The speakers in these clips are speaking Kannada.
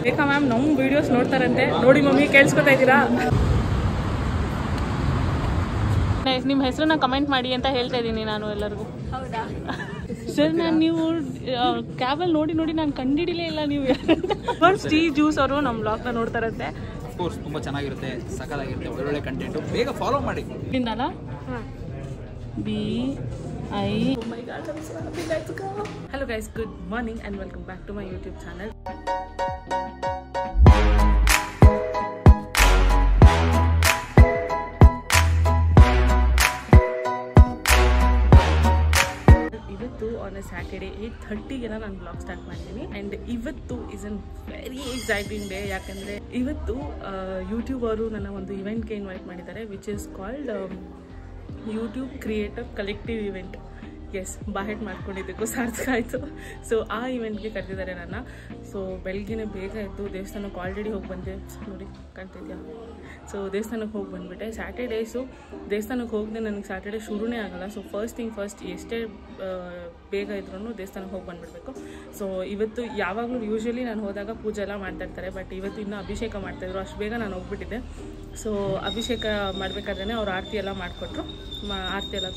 ರೇಖಾ ಮ್ಯಾಮ್ ನಮ್ಮ ವಿಡಿಯೋಸ್ ನೋಡ್ತಾರಂತೆ. ನೋಡಿ ಮಮ್ಮಿ ಕೇಳಿಸ್ಕೊತಾ ಇದ್ದೀರಾ? ನಿಮ್ಮ ಹೆಸರನ್ನ ಕಮೆಂಟ್ ಮಾಡಿ ಅಂತ ಹೇಳ್ತಾ ಇದ್ದೀನಿ ನಾನು ಎಲ್ಲರಿಗೂ. ಹೌದಾ ಸರ್, ನಾನು ನೀವು ಕ್ಯಾಬಲ್ಲಿ ನೋಡಿ ನಾನು ಕಂಡಿಡಿಲೇ ಇಲ್ಲ ನೀವು ಟೀ ಜ್ಯೂಸ್ ಅವರು ನಮ್ಮ ಬ್ಲಾಗ್ನ ನೋಡ್ತಾರಂತೆ. ಕೋರ್ಸ್ ತುಂಬ ಚೆನ್ನಾಗಿರುತ್ತೆ, ಸಕ್ಕತ್ತಾಗಿರುತ್ತೆ, ಒಳ್ಳೊಳ್ಳೆ ಕಂಟೆಂಟು. ಬೇಗ ಫಾಲೋ ಮಾಡಿ. ಇಲ್ಲಿಂದಲ್ಲ Hello guys, good morning and welcome back to my YouTube channel. ಇವತ್ತು ಆನ್ ಅ ಸ್ಯಾಟರ್ಡೇ 8:30ಗೆ ನಾನು ಬ್ಲಾಗ್ ಸ್ಟಾರ್ಟ್ ಮಾಡ್ತೀನಿ. ಆ್ಯಂಡ್ ಇವತ್ತು is an very exciting day. ಯಾಕಂದರೆ ಇವತ್ತು ಯೂಟ್ಯೂಬ್ ಅವರು ನನ್ನ ಒಂದು ಇವೆಂಟ್ಗೆ ಇನ್ವೈಟ್ ಮಾಡಿದ್ದಾರೆ, which is called YouTube creator collective event. Yes, ಬಾಹೆಟ್ ಮಾಡ್ಕೊಂಡಿದ್ದಕ್ಕೂ ಸಾರ್ಥಕ ಆಯಿತು. ಸೊ ಆ ಇವೆಂಟ್ಗೆ ಕರೆದಿದ್ದಾರೆ ನನ್ನ. ಸೊ ಬೆಳಗ್ಗೆನೇ ಬೇಗ ಎದ್ದು ದೇವಸ್ಥಾನಕ್ಕೆ ಆಲ್ರೆಡಿ ಹೋಗಿ ಬಂದೆ, ನೋಡಿ ಕಾಣ್ತಿದ್ಯಾ. ಸೊ ದೇವಸ್ಥಾನಕ್ಕೆ ಹೋಗಿ ಬಂದುಬಿಟ್ಟೆ. ಸ್ಯಾಟರ್ಡೇಸು ದೇವಸ್ಥಾನಕ್ಕೆ ಹೋಗದೆ ನನಗೆ ಸ್ಯಾಟರ್ಡೇ ಶುರುನೇ ಆಗೋಲ್ಲ. ಸೊ ಫಸ್ಟ್ ಥಿಂಗ್ ಫಸ್ಟ್, ಎಷ್ಟೇ ಬೇಗ ಇದ್ರೂ ದೇವಸ್ಥಾನಕ್ಕೆ ಹೋಗಿ ಬಂದುಬಿಡ್ಬೇಕು. ಸೊ ಇವತ್ತು ಯಾವಾಗಲೂ ಯೂಶ್ವಲಿ ನಾನು ಹೋದಾಗ ಪೂಜೆ ಎಲ್ಲ ಮಾಡ್ತಾಯಿರ್ತಾರೆ, ಬಟ್ ಇವತ್ತು ಇನ್ನೂ ಅಭಿಷೇಕ ಮಾಡ್ತಾಯಿದ್ರು. ಅಷ್ಟು ಬೇಗ ನಾನು ಹೋಗ್ಬಿಟ್ಟಿದ್ದೆ. ಸೊ ಅಭಿಷೇಕ ಮಾಡಬೇಕಾದ್ರೆ ಅವ್ರು ಆರತಿ ಎಲ್ಲ ಮಾಡಿಕೊಟ್ರು. ಆರತಿ ಎಲ್ಲ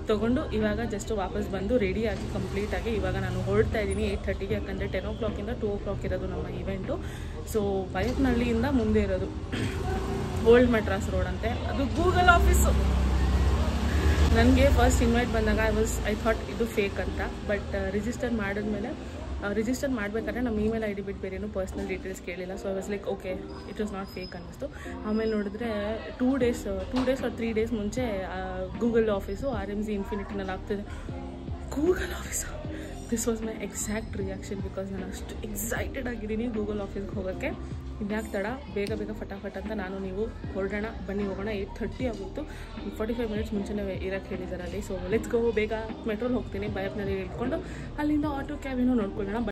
ತೊಗೊಂಡು ಇವಾಗ ಜಸ್ಟ್ ವಾಪಸ್ ಬಂದು ರೆಡಿಯಾಗಿ ಕಂಪ್ಲೀಟಾಗಿ ಇವಾಗ ನಾನು ಹೊರಡ್ತಾ ಇದ್ದೀನಿ 8:30ಗೆ. ಯಾಕಂದರೆ 10 o'clock 2 o'clock ಇರೋದು ನಮ್ಮ ಇವೆಂಟು. ಸೊ ಬೈಯಪ್ಪನಹಳ್ಳಿಯಿಂದ ಮುಂದೆ ಇರೋದು ಓಲ್ಡ್ ಮಡ್ರಾಸ್ ರೋಡ್ ಅಂತೆ, ಅದು ಗೂಗಲ್ ಆಫೀಸು. ನನಗೆ ಫಸ್ಟ್ ಇನ್ವೈಟ್ ಬಂದಾಗ ಐ ಥಾಟ್ ಇದು ಫೇಕ್ ಅಂತ. ಬಟ್ ರಿಜಿಸ್ಟರ್ ಮಾಡಬೇಕಾದ್ರೆ ನಮ್ಮ ಇಮೇಲ್ ID ಬಿಟ್ಟು ಬೇರೇನು ಪರ್ಸ್ನಲ್ ಡೀಟೇಲ್ಸ್ ಕೇಳಿಲ್ಲ. So I was like okay, it was not fake ಅನ್ನಿಸ್ತು. ಆಮೇಲೆ ನೋಡಿದ್ರೆ 2 days or 3 days ಮುಂಚೆ ಗೂಗಲ್ ಆಫೀಸು RMZ ಇನ್ಫಿನಿಟಿನಲ್ಲಿ ಆಗ್ತಿದೆ. Google office, this was my exact reaction. Because ನಾನು ಅಷ್ಟು ಎಕ್ಸೈಟೆಡ್ ಆಗಿದ್ದೀನಿ ಗೂಗಲ್ ಆಫೀಸ್ಗೆ ಹೋಗೋಕ್ಕೆ. ಇನ್ಯಾಕೆ ತಡ, ಬೇಗ ಫಟಾಫಟ್ ಅಂತ ನಾನು ನೀವು ಹೊರಡೋಣ, ಬನ್ನಿ ಹೋಗೋಣ. 8:30 ಆಗೋಯ್ತು. 45 minutes ಮುಂಚೆನೇ ಇರೋಕ್ಕೆ ಹೇಳಿದ್ದಾರೆ ಅಲ್ಲಿ. So let's go. ಬೇಗ ಮೆಟ್ರೋಲ್ ಹೋಗ್ತೀನಿ, ಬೈಯಪ್ಪನಲ್ಲಿ ಇಟ್ಕೊಂಡು ಅಲ್ಲಿಂದ ಆಟೋ ಕ್ಯಾಬಿನೂ ನೋಡ್ಕೊಳ್ಳೋಣ.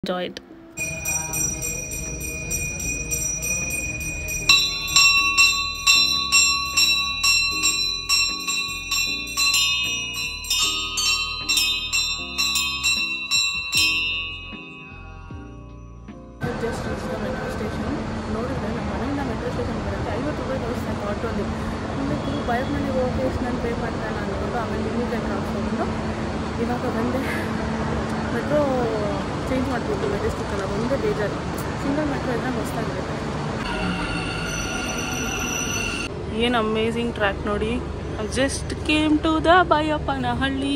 Enjoy it. Just metro station ನೋಡಿದ್ರೆ ನಮ್ಮ ಮನೆಯಿಂದ ಮೆಟ್ರೋ ಸ್ಟೇಷನ್ ಬರುತ್ತೆ 50 ರೂಪಾಯಿ ತೋರಿಸ್ತಾರೆ ಆಟೋಲಿ. ಆಮೇಲೆ ಬೈಯಪ್ಪನಹಳ್ಳಿಗೆ ಹೋಗಿ ಎಷ್ಟು ನಾನು ಪೇ ಮಾಡ್ತಾನೆ ಅಂದ್ಕೊಂಡು ಆಮೇಲೆ ಇಮಿಡಿಯೇಟ್ ಹಾಕ್ಸ್ಕೊಂಡು ಇವಾಗ ಬಂದೆ. ಮೆಟ್ರೋ ಚೇಂಜ್ ಮಾಡ್ಬೋದು ಮೆಜೆಸ್ಟಿಕ್ಕಲ್ಲ, ಒಂದೇ ಬೇಜಾರು. ಸಿಂಗಲ್ ಮೆಟ್ರೋ ಇದ್ದರೆ ಮಸ್ತಾಗಿರುತ್ತೆ. ಏನು ಅಮೇಝಿಂಗ್ ಟ್ರ್ಯಾಕ್ ನೋಡಿ. Just came to the Baiyappanahalli.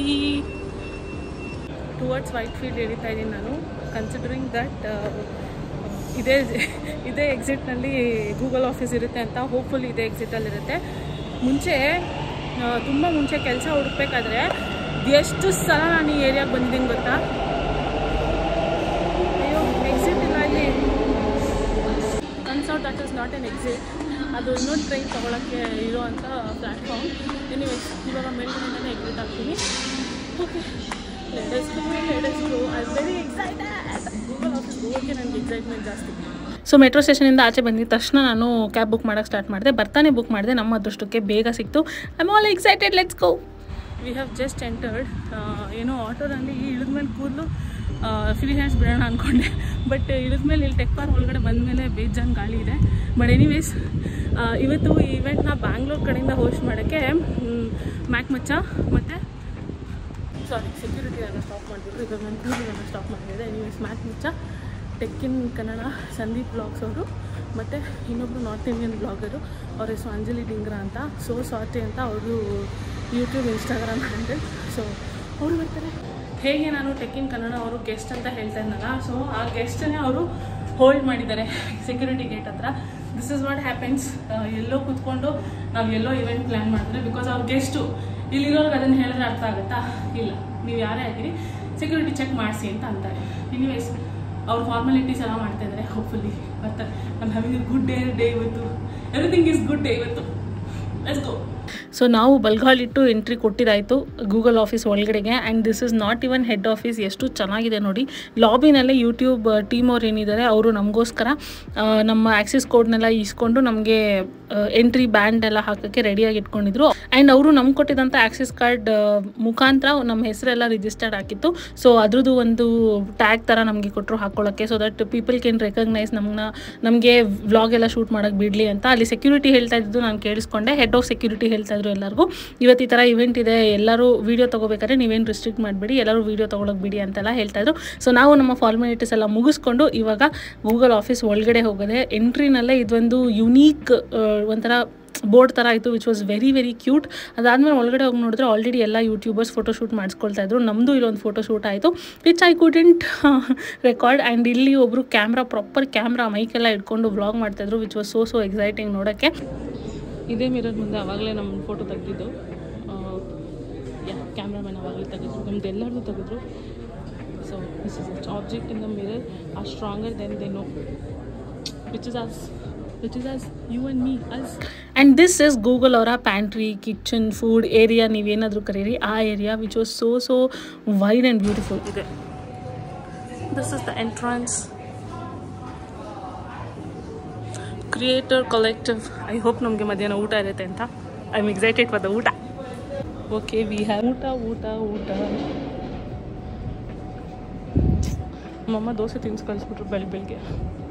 Towards Whitefield ಎಳಿತಾ ಇದ್ದೀನಿ ನಾನು. ಕನ್ಸಿಡರಿಂಗ್ ದಟ್ ಇದೇ ಎಕ್ಸಿಟ್ನಲ್ಲಿ ಗೂಗಲ್ ಆಫೀಸ್ ಇರುತ್ತೆ ಅಂತ ಹೋಪ್ಫುಲಿ ಇದೇ ಎಕ್ಸಿಟಲ್ಲಿರುತ್ತೆ. ತುಂಬ ಮುಂಚೆ ಕೆಲಸ ಹುಡುಕ್ಬೇಕಾದ್ರೆ ಎಷ್ಟು ಸಲ ನಾನು ಈ ಏರಿಯಾಗೆ ಬಂದಿದ್ದೀನಿ ಗೊತ್ತಾ. ಅಯ್ಯೋ, ಎಕ್ಸಿಟ್ ಇಲ್ಲ ಇಲ್ಲಿ. ಕನ್ಸೌಟ್ that is not an exit, ಅದು ಇನ್ನೊಂದು ಟ್ರೈನ್ ತೊಗೊಳಕ್ಕೆ ಇರೋವಂಥ ಪ್ಲ್ಯಾಟ್ಫಾರ್ಮ್. ಎನಿವೇಸ್ ಇವಾಗ ಮೇಲ್ಗಡೆಯಿಂದನೇ ಎಕ್ಸಿಟ್ ಆಗ್ತೀನಿ. Okay, let's go. I am very excited. Google office ಹೋಗೋಕ್ಕೆ ನನಗೆ ಎಕ್ಸೈಟ್ಮೆಂಟ್ ಜಾಸ್ತಿ. ಸೊ ಮೆಟ್ರೋ ಸ್ಟೇಷನಿಂದ ಆಚೆ ಬಂದಿದ್ದ ತಕ್ಷಣ ನಾನು ಕ್ಯಾಬ್ ಬುಕ್ ಮಾಡೋಕ್ಕೆ ಸ್ಟಾರ್ಟ್ ಮಾಡಿದೆ. ಬರ್ತಾನೆ ಬುಕ್ ಮಾಡಿದೆ. ನಮ್ಮ ಅದೃಷ್ಟಕ್ಕೆ ಬೇಗ ಸಿಕ್ತು. I am all excited. Let's go. We have just entered. ಏನೋ ಆಟೋದಲ್ಲಿ ಇಳಿದ್ಮೇಲೆ ಕೂದಲು ಫ್ರೀ ಹ್ಯಾಂಡ್ಸ್ ಬಿಡೋಣ ಅಂದ್ಕೊಂಡೆ. ಬಟ್ ಇಳಿದ್ಮೇಲೆ ಇಲ್ಲಿ ಟೆಕ್ ಪಾರ್ಕ್ ಒಳಗಡೆ ಬಂದಮೇಲೆ ಬೇಜಾನ್ ಗಾಳಿ ಇದೆ. ಬಟ್ ಎನಿವೇಸ್ ಇವತ್ತು ಈ ಇವೆಂಟ್ನ ಬ್ಯಾಂಗ್ಳೂರ್ ಕಡೆಯಿಂದ ಹೋಸ್ಟ್ ಮಾಡೋಕ್ಕೆ ಮ್ಯಾಕ್ ಮಚ್ಚ ಮತ್ತು ಸೆಕ್ಯೂರಿಟಿ ನನ್ನ ಸ್ಟಾಪ್ ಮಾಡಿಬಿಟ್ರು. ಇವಾಗ ನಾನು ಕೂದಲನ್ನು ಸ್ಟಾಪ್ ಮಾಡಿದೆ. ಎನಿವೇಸ್ ಮ್ಯಾಕ್ ಮಚ್ಚ, tech in Kannada Sandeep blogs ಅವರು, ಮತ್ತು ಇನ್ನೊಬ್ಬರು ನಾರ್ತ್ ಇಂಡಿಯನ್ ಬ್ಲಾಗರು, ಅವ್ರ ಹೆಸರು ಅಂಜಲಿ ಡಿಂಗ್ರಾ ಅಂತ. ಸೊ ಸಾಟಿ ಅಂತ ಅವರು ಯೂಟ್ಯೂಬ್ ಇನ್ಸ್ಟಾಗ್ರಾಮ್ ಹ್ಯಾಂಡಲ್. ಸೊ ಅವರು ಬರ್ತಾರೆ. ಹೇಗೆ ನಾನು ಟೆಕ್ ಇನ್ ಕನ್ನಡ ಅವರು ಗೆಸ್ಟ್ ಅಂತ ಹೇಳ್ತಾ ಇದ್ನಲ್ಲ, ಸೊ ಆ ಗೆಸ್ಟನ್ನೇ ಅವರು ಹೋಲ್ಡ್ ಮಾಡಿದ್ದಾರೆ ಸೆಕ್ಯೂರಿಟಿ ಗೇಟ್ ಹತ್ರ. This is what happens. ಎಲ್ಲೋ ಕೂತ್ಕೊಂಡು ನಾವು ಎಲ್ಲೋ ಇವೆಂಟ್ ಪ್ಲ್ಯಾನ್ ಮಾಡಿದ್ರೆ ಬಿಕಾಸ್ ಅವ್ರ ಗೆಸ್ಟು ಇಲ್ಲಿರೋರ್ಗೆ ಅದನ್ನು ಹೇಳಿದ್ರೆ ಅರ್ಥ ಆಗುತ್ತಾ? ಇಲ್ಲ, ನೀವು ಯಾರೇ ಆಗಿರಿ ಸೆಕ್ಯೂರಿಟಿ ಚೆಕ್ ಮಾಡಿಸಿ ಅಂತ ಅಂತಾರೆ. ಎನಿವೇಸ್ ಅವ್ರ ಫಾರ್ಮಾಲಿಟೀಸ್ ಎಲ್ಲ ಮಾಡ್ತಾಯಿದ್ದಾರೆ. ಹೋಪ್ಫುಲಿ ಬರ್ತಾರೆ. I am having A good day ಇವತ್ತು. ಎವ್ರಿಥಿಂಗ್ ಈಸ್ ಗುಡ್ ಡೇ ಇವತ್ತು. Let's go. ಸೊ ನಾವು ಬಲ್ಗಾಲಿಟ್ಟು ಎಂಟ್ರಿ ಕೊಟ್ಟಿದ್ದಾಯಿತು ಗೂಗಲ್ ಆಫೀಸ್ ಒಳಗಡೆಗೆ. And this is not even head office. ಎಷ್ಟು ಚೆನ್ನಾಗಿದೆ ನೋಡಿ. ಲಾಬಿನಲ್ಲೇ ಯೂಟ್ಯೂಬ್ ಟೀಮ್ ಅವ್ರು ಏನಿದ್ದಾರೆ ಅವರು ನಮಗೋಸ್ಕರ ನಮ್ಮ ಆಕ್ಸಿಸ್ ಕೋಡ್ನೆಲ್ಲ ಇಸ್ಕೊಂಡು ನಮಗೆ ಎಂಟ್ರಿ ಬ್ಯಾಂಡ್ ಎಲ್ಲ ಹಾಕೋಕ್ಕೆ ರೆಡಿಯಾಗಿ ಇಟ್ಕೊಂಡಿದ್ರು. ಆ್ಯಂಡ್ ಅವರು ನಮ್ಗೆ ಕೊಟ್ಟಿದ್ದಂಥ ಆಕ್ಸಿಸ್ ಕಾರ್ಡ್ ಮುಖಾಂತರ ನಮ್ಮ ಹೆಸರೆಲ್ಲ ರಿಜಿಸ್ಟರ್ಡ್ ಆಗಿತ್ತು. ಸೊ ಅದ್ರದ್ದು ಒಂದು ಟ್ಯಾಗ್ ಥರ ನಮಗೆ ಕೊಟ್ಟರು ಹಾಕ್ಕೊಳ್ಳೋಕ್ಕೆ. So that people can recognise ನಮಗೆ ವ್ಲಾಗ್ ಎಲ್ಲ ಶೂಟ್ ಮಾಡೋಕ್ಕೆ ಬಿಡಲಿ ಅಂತ. ಅಲ್ಲಿ ಸೆಕ್ಯೂರಿಟಿ ಹೇಳ್ತಾ ಇದ್ದು ನಾನು ಕೇಳಿಸ್ಕೊಂಡೆ. ಹೆಡ್ ಆಫ್ ಸೆಕ್ಯೂರಿಟಿ ಹೇಳ್ತಾ ಇದ್ರು ಎಲ್ಲರಿಗೂ, ಇವತ್ತು ಈ ಥರ ಇವೆಂಟ್ ಇದೆ, ಎಲ್ಲರೂ ವೀಡಿಯೋ ತೊಗೋಬೇಕಾದ್ರೆ ನೀವೇನು ರಿಸ್ಟ್ರಿಕ್ಟ್ ಮಾಡಬೇಡಿ, ಎಲ್ಲರೂ ವೀಡಿಯೋ ತೊಗೊಳಕ್ಕೆ ಬಿಡಿ ಅಂತೆಲ್ಲ ಹೇಳ್ತಾ ಇದ್ರು. ಸೊ ನಾವು ನಮ್ಮ ಫಾರ್ಮಾಲಿಟೀಸ್ ಎಲ್ಲ ಮುಗಿಸ್ಕೊಂಡು ಇವಾಗ ಗೂಗಲ್ ಆಫೀಸ್ ಒಳಗಡೆ ಹೋಗೋದೆ. ಎಂಟ್ರಿನಲ್ಲೇ ಇದೊಂದು ಯುನೀಕ್ ಒಂಥರ ಬೋರ್ಡ್ ಥರ ಆಯಿತು, which was very very cute. ಅದಾದಮೇಲೆ ಒಳಗಡೆ ಹೋಗಿ ನೋಡಿದ್ರೆ ಆಲ್ರೆಡಿ ಎಲ್ಲ ಯೂಟ್ಯೂಬರ್ಸ್ ಫೋಟೋಶೂಟ್ ಮಾಡಿಸ್ಕೊಳ್ತಾ ಇದ್ರು. ನಮ್ಮದು ಇಲ್ಲೊಂದು ಫೋಟೋಶೂಟ್ ಆಯಿತು, which I couldn't record. And ಇಲ್ಲಿ ಒಬ್ಬರು ಪ್ರಾಪರ್ ಕ್ಯಾಮ್ರಾ ಮೈಕೆಲ್ಲ ಇಟ್ಕೊಂಡು ವ್ಲಾಗ್ ಮಾಡ್ತಾಯಿದ್ರು, ವಿಚ್ ವಾಸ್ ಸೋ ಎಕ್ಸೈಟಿಂಗ್ ನೋಡೋಕ್ಕೆ. ಇದೇ ಮಿರರ್ ಮುಂದೆ ಆವಾಗಲೇ ನಮ್ಮ ಫೋಟೋ ತೆಗೆದಿದ್ದು. ಕ್ಯಾಮ್ರಾಮನ್ ಆವಾಗಲೇ ತೆಗೆದ್ರು, ನಮ್ದು ಎಲ್ಲರದು ತೆಗೆದ್ರು. So this is object in the mirror are stronger than they know, which is as you and me, us. And this is Google ಅವರ ಪ್ಯಾಂಟ್ರಿ, ಕಿಚನ್, ಫುಡ್ ಏರಿಯಾ, ನೀವೇನಾದರೂ ಕರೀರಿ, ಆ area which was so wide and beautiful ಇದೆ. This is the entrance. Creator collective. I hope ನಮಗೆ ಮಧ್ಯಾಹ್ನ ಊಟ ಇರುತ್ತೆ ಅಂತ. I am excited for the ಊಟ. ಓಕೆ, ವಿ ಹ್ಯಾವ್ ಊಟ. ಮಮ್ಮ ದೋಸೆ ತಿನ್ಸಿ ಕಳಿಸ್ಬಿಟ್ರು ಬೆಳಿಗ್ಗೆ.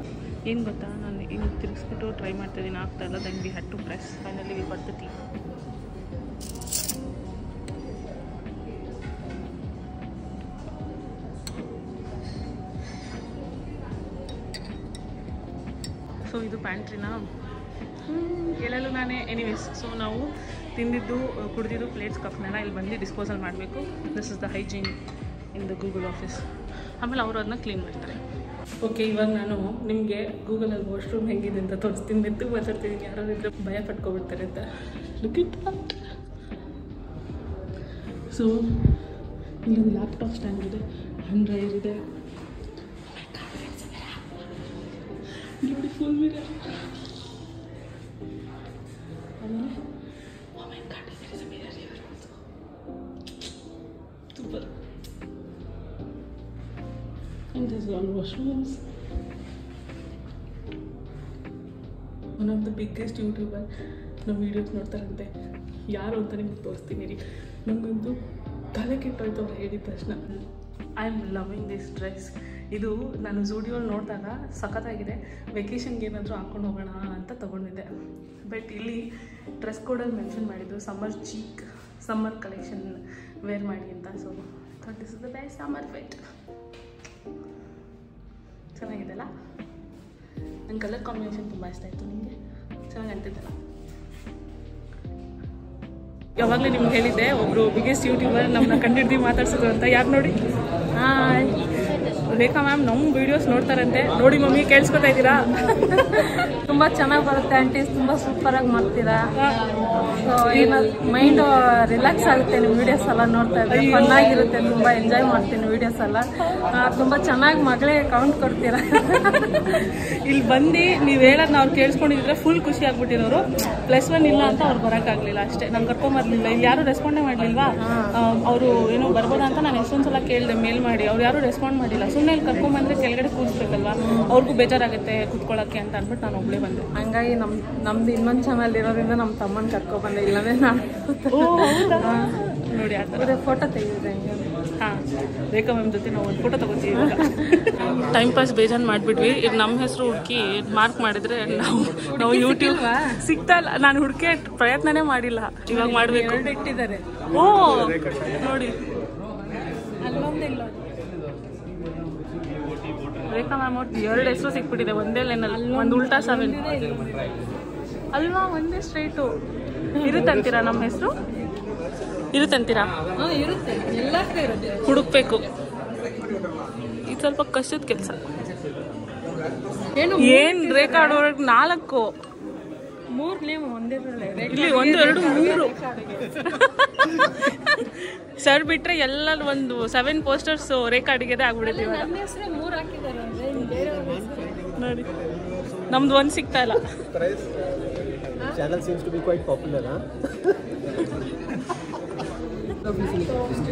ಏನು ಗೊತ್ತಾ, ನಾನು ಹಿಂಗೆ ತಿರುಗಿಸ್ಬಿಟ್ಟು ಟ್ರೈ ಮಾಡ್ತಾಯಿದ್ದೀನಿ, ಆಗ್ತಾಯಿಲ್ಲ. Then we had to press. Finally we got the tea. So ಇದು ಪ್ಯಾಂಟ್ರಿನ ಎಲ್ಲೆಲ್ಲೂ ನಾನೇ. ಎನಿವೇಸ್, ಸೊ ನಾವು ತಿಂದಿದ್ದು ಕುಡಿದಿದ್ದು ಪ್ಲೇಟ್ಸ್ ಕಪ್ನೆಲ್ಲ ಇಲ್ಲಿ ಬಂದು ಡಿಸ್ಪೋಸಲ್ ಮಾಡಬೇಕು. This is the hygiene in the Google office. ಆಮೇಲೆ ಅವರು ಅದನ್ನ ಕ್ಲೀನ್ ಮಾಡ್ತಾರೆ. ಓಕೆ, ಇವಾಗ ನಾನು ನಿಮಗೆ ಗೂಗಲಲ್ಲಿ ವಾಶ್ರೂಮ್ ಹೆಂಗಿದೆ ಅಂತ ತೋರಿಸ್ತೀನಿ. ಮೆತ್ತಗೆ ಮಾತಾಡ್ತಿದ್ದೀನಿ, ಯಾರು ಇದ್ರೆ ಭಯ ಪಟ್ಕೊಬಿಡ್ತಾರೆ ಅಂತ. Look it that. ಸೊ ಇಲ್ಲೊಂದು ಲ್ಯಾಪ್ಟಾಪ್ ಸ್ಟ್ಯಾಂಡ್ ಇದೆ, ಹ್ಯಾಂಡ್ ಡ್ರೈಯರ್ ಇದೆ, ಬ್ಯೂಟಿಫುಲ್ ಮಿರರ್. ಆಮೇಲೆ oh my god, there is a mirror here also. Super. And there's all washrooms. One of the biggest YouTuber ನಮ್ಮ ವೀಡಿಯೋಸ್ ನೋಡ್ತಾರಂತೆ. ಯಾರು ಅಂತ ನಿಮ್ಗೆ ತೋರಿಸ್ತೀನಿ ರೀ. ನಮಗಂತೂ ತಲೆ ಕೆಟ್ಟೋಯ್ತು ಅವ್ರು ಹೇಳಿದ ತಕ್ಷಣ. I am loving this dress. ಇದು ನಾನು ಝೂಡಿಯೋಲ್ಲಿ ನೋಡಿದಾಗ ಸಖತ್ತಾಗಿದೆ. ವೆಕೇಷನ್ಗೆ ಏನಾದರೂ ಹಾಕ್ಕೊಂಡು ಹೋಗೋಣ ಅಂತ ತೊಗೊಂಡಿದ್ದೆ. ಬಟ್ ಇಲ್ಲಿ ಡ್ರೆಸ್ ಕೋಡಲ್ಲಿ ಮೆನ್ಷನ್ ಮಾಡಿದ್ದು ಸಮ್ಮರ್ ಕಲೆಕ್ಷನ್ ವೇರ್ ಮಾಡಿ ಅಂತ. So thought this is the best summer fit. ಚೆನ್ನಾಗಿದೆಲ್ಲ. ನನ್ನ ಕಲರ್ ಕಾಂಬಿನೇಷನ್ ತುಂಬ ಇಷ್ಟ ಆಯಿತು. ನಿಮಗೆ ಚೆನ್ನಾಗಿ ಅಂತಿದ್ದಲ್ಲ. ಯಾವಾಗಲೇ ನಿಮ್ಗೆ ಹೇಳಿದ್ದೆ ಒಬ್ಬರು ಬಿಗ್ಗೆಸ್ಟ್ ಯೂಟ್ಯೂಬರ್ ನಮ್ಮನ್ನ ಕಂಡಿಡ್ದು ಮಾತಾಡ್ಸೋದು ಅಂತ. ಯಾರು ನೋಡಿ? ಹಾಯ್, ರೇಖಾ ಮ್ಯಾಮ್ ನಮ್ಮ ವೀಡಿಯೋಸ್ ನೋಡ್ತಾರಂತೆ. ನೋಡಿ ಮಮ್ಮಿ, ಕೇಳಿಸ್ಕೊತಾ ಇದ್ದೀರಾ? ತುಂಬ ಚೆನ್ನಾಗಿ ಬರುತ್ತೆ ಆಂಟೀಸ್, ತುಂಬ ಸೂಪರಾಗಿ ಮಾಡ್ತೀರಾ. ಸೊ ಏನು ಮೈಂಡ್ ರಿಲ್ಯಾಕ್ಸ್ ಆಗುತ್ತೆ ನಿಮ್ಮ ವೀಡಿಯೋಸ್ ಎಲ್ಲ ನೋಡ್ತಾ ಇದ್ರೆ. ಚೆನ್ನಾಗಿರುತ್ತೆ, ತುಂಬ ಎಂಜಾಯ್ ಮಾಡ್ತೀನಿ ವೀಡಿಯೋಸ್ ಎಲ್ಲ. ತುಂಬ ಚೆನ್ನಾಗಿ ಮಗಳೇ ಕೌಂಟ್ ಕೊಡ್ತೀರಾ. ಇಲ್ಲಿ ಬಂದು ನೀವು ಹೇಳೋದು ನಾವು ಕೇಳಿಸ್ಕೊಂಡಿದ್ರೆ ಫುಲ್ ಖುಷಿ ಆಗ್ಬಿಟ್ಟಿರೋರು. +1 ಇಲ್ಲ ಅಂತ ಅವ್ರು ಬರೋಕ್ಕಾಗಲಿಲ್ಲ ಅಷ್ಟೇ. ನಂಗೆ ಕರ್ಕೊಂಬರ್ಲಿಲ್ಲ. ಇಲ್ಲಿ ಯಾರು ರೆಸ್ಪಾಂಡೇ ಮಾಡಲಿಲ್ವಾ? ಅವರು ಏನೋ ಬರ್ಬೋದಾ ಅಂತ ನಾನು ಎಷ್ಟೊಂದು ಸಲ ಕೇಳಿದೆ ಮೇಲ್ ಮಾಡಿ. ಅವ್ರು ಯಾರು ರೆಸ್ಪಾಂಡ್ ಮಾಡಿಲ್ಲ. ಸುಮ್ಮನೆ ಇಲ್ಲಿ ಕರ್ಕೊಂಬಂದ್ರೆ ಕೆಳಗಡೆ ಕೂರಿಸ್ಬೇಕಲ್ವಾ, ಅವ್ರಿಗೂ ಬೇಜಾರಾಗುತ್ತೆ ಕೂತ್ಕೊಳ್ಳೋಕ್ಕೆ ಅಂತ ಅಂದ್ಬಿಟ್ಟು ನಾನು ಒಬ್ಬಳೇ ಬಂದೆ. ಹಂಗಾಗಿ ನಮ್ದು ಇನ್ನೊಂದು ಚಾನಲ್ ಇರೋದ್ರಿಂದ ನಮ್ಮ ತಮ್ಮನ ಕರ್ಕೊಬಂದೆ. ಇಲ್ಲವೇ ನಾನು ನೋಡಿ ಆ ಥರ ಫೋಟೋ ತೆಗೆದಿದ್ದೆ. ಹಾಂ, ರೇಖಾ ಮ್ಯಾಮ್ ಜೊತೆ ನಾವು ಒಂದು ಫೋಟೋ ತೊಗೋತೀವಿ. ಟೈಮ್ ಪಾಸ್ ಬೇಜಾನ್ ಮಾಡಿಬಿಟ್ವಿ. ಈಗ ನಮ್ಮ ಹೆಸರು ಹುಡುಕಿ ಮಾರ್ಕ್ ಮಾಡಿದ್ರೆ ನಾವು ಯೂಟ್ಯೂಬ್ ಸಿಗ್ತಾ ಇಲ್ಲ. ನಾನು ಹುಡುಕಿ ಪ್ರಯತ್ನನೇ ಮಾಡಿಲ್ಲ. ಇವಾಗ ಮಾಡಬೇಕು. ಇಟ್ಟಿದ್ದಾರೆ. ಓ ನೋಡಿ, ಅಲ್ಲೊಂದಿಲ್ಲ. ರೇಖಾ ಮ್ಯಾಮ್ ಅವ್ರು 2 ಹೆಸರು ಸಿಕ್ಬಿಟ್ಟಿದೆ ಒಂದೇ ಲೈನಲ್ಲಿ. ಒಂದು ಉಲ್ಟಾ 7 ಅಲ್ವಾ, ಒಂದೇ ಸ್ಟ್ರೈಟು. ಇರುತ್ತಂತೀರಾ ನಮ್ಮ ಹೆಸರು? ಇರುತ್ತಂತೀರಾ? ಇರುತ್ತೆ, ಎಲ್ಲ ಇರುತ್ತೆ. ಹುಡುಕ್ಬೇಕು. ಇದು ಸ್ವಲ್ಪ ಕಷ್ಟದ ಕೆಲಸ. ಏನ್ ರೆಕಾರ್ಡ್ ಹೊರಗೆ 4 3 ನೇಮ್ ಒಂದಿರಲ್ಲ ಇಲ್ಲಿ 1 2 3 ಸರ್ ಬಿಟ್ರೆ ಎಲ್ಲ ಒಂದು 7 ಪೋಸ್ಟರ್ಸ್ ರೆಕಾರ್ಡಿಗೆ ಆಗ್ಬಿಡುತ್ತೆ ಇವಾಗ. ನನ್ನ ಹೆಸರು 3 ಹಾಕಿದ್ದಾರೆ ಅಂದ್ರೆ ಬೇರೆಯವ್ರ ನೋಡಿ ನಮ್ದು 1 ಸಿಗ್ತಾ ಇಲ್ಲ. Channel seems to be quite popular, huh?